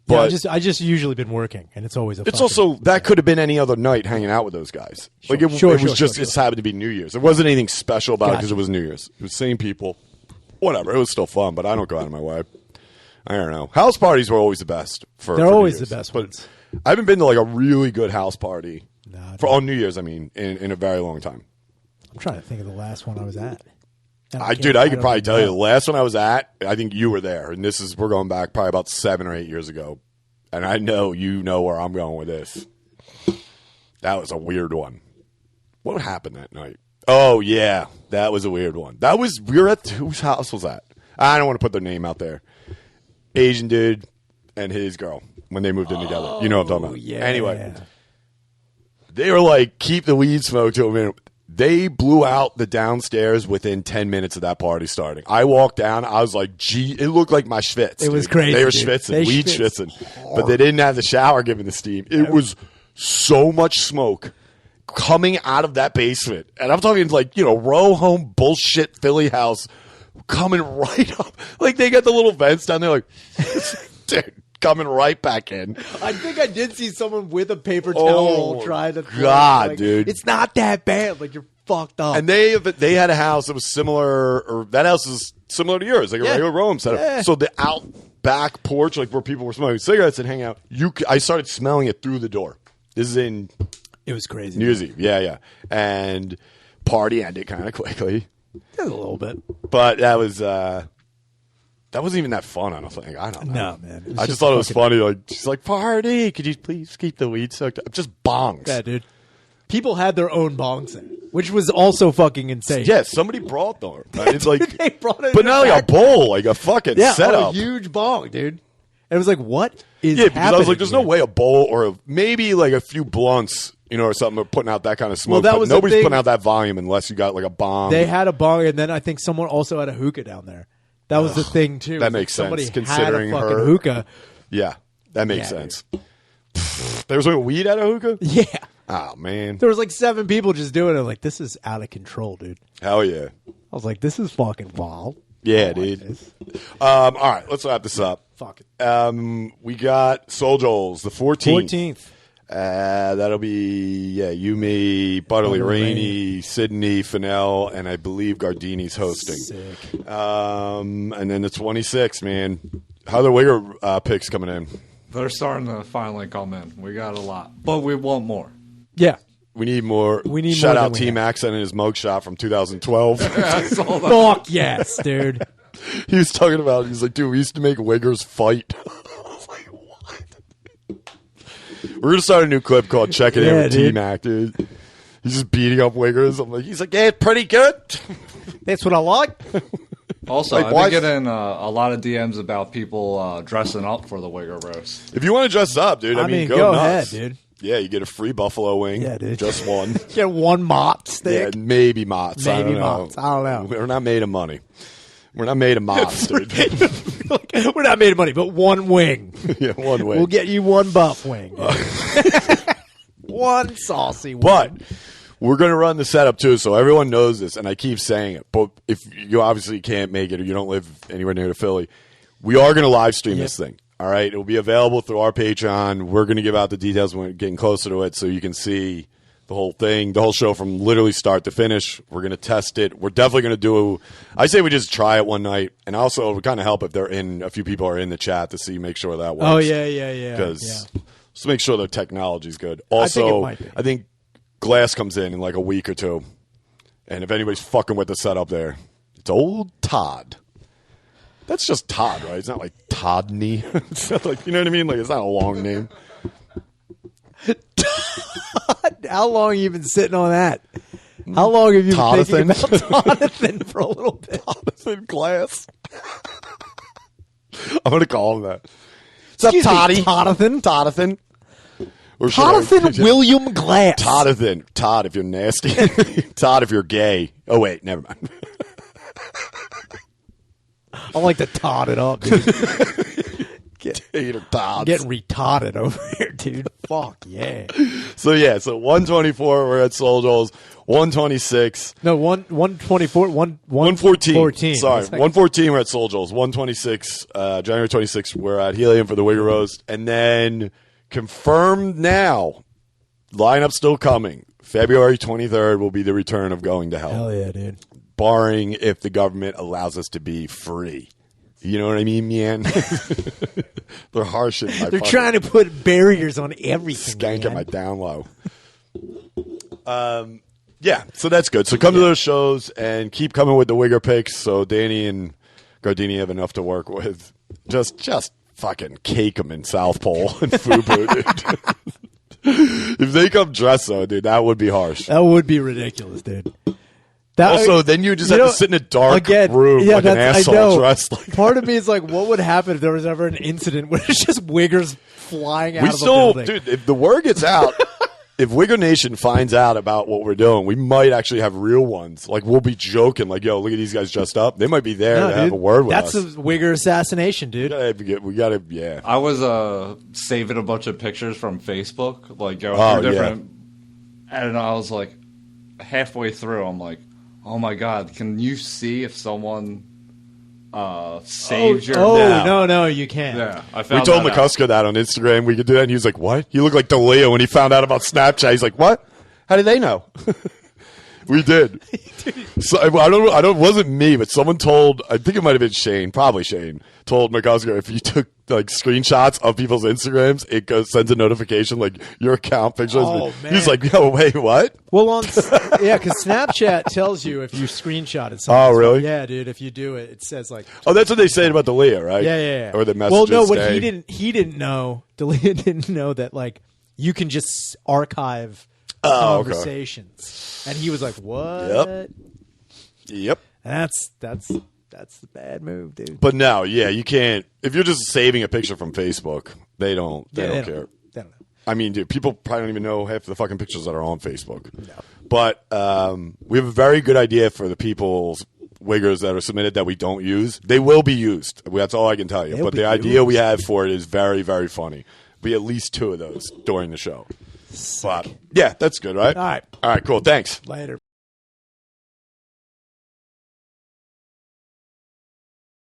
But I just usually been working, and it's always a. It's also that could have been any other night hanging out with those guys. Like it was just it happened to be New Year's. There wasn't anything special about it because it was New Year's. It was same people, whatever. It was still fun, but I don't go out of my way. I don't know. House parties were always the best. They're always the best ones. I haven't been to like a really good house party on New Year's. I mean, in a very long time. I'm trying to think of the last one I was at. I could probably tell you the last one I was at. I think you were there, and we're going back probably about 7 or 8 years ago. And I know you know where I'm going with this. That was a weird one. What happened that night? Oh yeah, that was a weird one. We were at whose house was that? I don't want to put their name out there. Asian dude and his girl when they moved in together. You know what I'm talking about. Yeah. Anyway, they were like, keep the weed smoke to a minute. They blew out the downstairs within 10 minutes of that party starting. I walked down. I was like, gee, it looked like my schwitz. It was crazy. They were schwitzing, weed schwitzing. But they didn't have the shower giving the steam. It was so much smoke coming out of that basement. And I'm talking like, row home bullshit Philly house coming right up. Like they got the little vents down there like, dude. Coming right back in. I think I did see someone with a paper towel roll trying to. God, dude, it's not that bad. Like you're fucked up. And they had a house that was similar, or that house is similar to yours, like a regular row home setup. Yeah. So the out back porch, like where people were smoking cigarettes and hanging out, I started smelling it through the door. This is in. It was crazy. New Year's Eve, yeah, and party ended kind of quickly. A little bit, but that was. That wasn't even that fun, I don't think. I don't know. No, man. I just thought it was funny. Like she's like, party. Could you please keep the weed soaked up? Just bongs. Yeah, dude. People had their own bongs in, which was also fucking insane. Yeah, somebody brought them. Right? It's like, they brought it but not like a bowl, like a fucking setup. A huge bong, dude. And it was like, what is because I was like, there's here? no way a bowl or maybe like a few blunts, or something, or putting out that kind of smoke. Well, that was nobody's putting out that volume unless you got like a bong. They had a bong, and then I think someone also had a hookah down there. That was the thing too. That makes sense. Considering had a fucking her hookah. Yeah, that makes sense. There was like weed at a hookah? Yeah. Oh man. There was like 7 people just doing it. Like, this is out of control, dude. Hell yeah. I was like, this is fucking wild. Yeah, dude. All right, let's wrap this up. Fuck it. We got Soul Joel's the 14th. 14th. That'll be you, me, Butterly, Rainey, Sydney, Fennell, and I believe Gardini's hosting. Sick. And then the 26th, man. How are the Wigger picks coming in? They're starting to finally come in. We got a lot, but we want more. Yeah. We need more. Shout out T-Max sending his mugshot from 2012. Fuck yes, dude. He was talking about, he's like, dude, we used to make Wiggers fight. We're going to start a new clip called Check It In with T-Mac, dude. He's just beating up Wiggers. I'm like, he's like, yeah, pretty good. That's what I like. Also, I've been getting a lot of DMs about people dressing up for the Wigger roast. If you want to dress up, dude, I mean, go nuts. ahead, dude. Yeah, you get a free buffalo wing. Yeah, dude. Just one. Get one mott stick. Yeah, maybe motts. Maybe I don't motts. know. I don't know. We're not made of money. We're not made of motts, dude. We're not made of money, but one wing. Yeah, one wing. We'll get you one buff wing. One saucy wing. But we're going to run the setup, too, so everyone knows this, and I keep saying it. But if you obviously can't make it or you don't live anywhere near Philly, we are going to live stream this thing. All right? It will be available through our Patreon. We're going to give out the details when we're getting closer to it so you can see the whole thing, the whole show from literally start to finish. We're going to test it. We're definitely going to do I say we just try it one night, and also it would kind of help if a few people are in the chat to see, make sure that works. Oh, yeah. Because just make sure the technology's good. Also, I think Glass comes in like a week or two, and if anybody's fucking with the setup there, it's old Todd. That's just Todd, right? It's not like Toddney. It's not like, you know what I mean? Like, it's not a long name. How long have you been sitting on that? How long have you been thinking about Tonathan for a little bit? Tonathan Glass. I'm going to call him that. What's up, Toddy? Tonathan. Tonathan William Glass. Tonathan. Todd if you're nasty. Todd if you're gay. Oh, wait. Never mind. I like to Todd it up, dude. Tater tots. Getting retarded over here, dude. Fuck yeah. So 124 we're at Soul Joel's. 126. No, 124. 114. Sorry, 114 we're at Soul Joel's. 126, January 26th, we're at Helium for the Wigger Roast. And then confirmed now, lineup still coming. February 23rd will be the return of Going to Hell. Hell yeah, dude. Barring if the government allows us to be free. You know what I mean, man? They're harsh. They're trying to put barriers on everything. Skank at my down low. Yeah, so that's good. So come to those shows and keep coming with the Wigger picks. So Danny and Gardini have enough to work with. Just fucking cake them in South Pole and Fubu, dude. If they come dressed though, dude, that would be harsh. That would be ridiculous, dude. Then you just have to sit in a dark room like an asshole dressed like Part of me is like, what would happen if there was ever an incident where it's just Wiggers flying out of the building? Dude, if the word gets out, if Wigger Nation finds out about what we're doing, we might actually have real ones. Like, we'll be joking, like, yo, look at these guys dressed up. They might be there to have a word with us. That's a Wigger assassination, dude. We gotta, yeah. I was saving a bunch of pictures from Facebook, like, going through different, and I was like, halfway through, I'm like, oh my God, can you see if someone saved your... Oh, no, you can't. Yeah, we told McCusker that on Instagram. We could do that, and he was like, what? You look like DeLeo when he found out about Snapchat. He's like, what? How did they know? We did. So I don't. It wasn't me, but someone told. I think it might have been Shane. Probably Shane told McCusker if you took like screenshots of people's Instagrams, it sends a notification like your account pictures. Oh, man. He's like, yo, wait, what? Well, because Snapchat tells you if you screenshot it. Oh, really? Yeah, dude. If you do it, it says like. Oh, that's what they say about DeLeo, right? Yeah. Or the messages. Well, no, what he didn't know. DeLeo didn't know that like you can just archive conversations, and he was like, "What?" Yep. That's the bad move, dude. But no, you can't. If you're just saving a picture from Facebook, they don't care. They don't know. I mean, dude, people probably don't even know half the fucking pictures that are on Facebook. No. But we have a very good idea for the people's Wiggers that are submitted that we don't use. They will be used. That's all I can tell you. But the idea we have for it is very, very funny. Be at least 2 of those during the show. Sick. But yeah, that's good, right? All right, cool. Thanks. Later.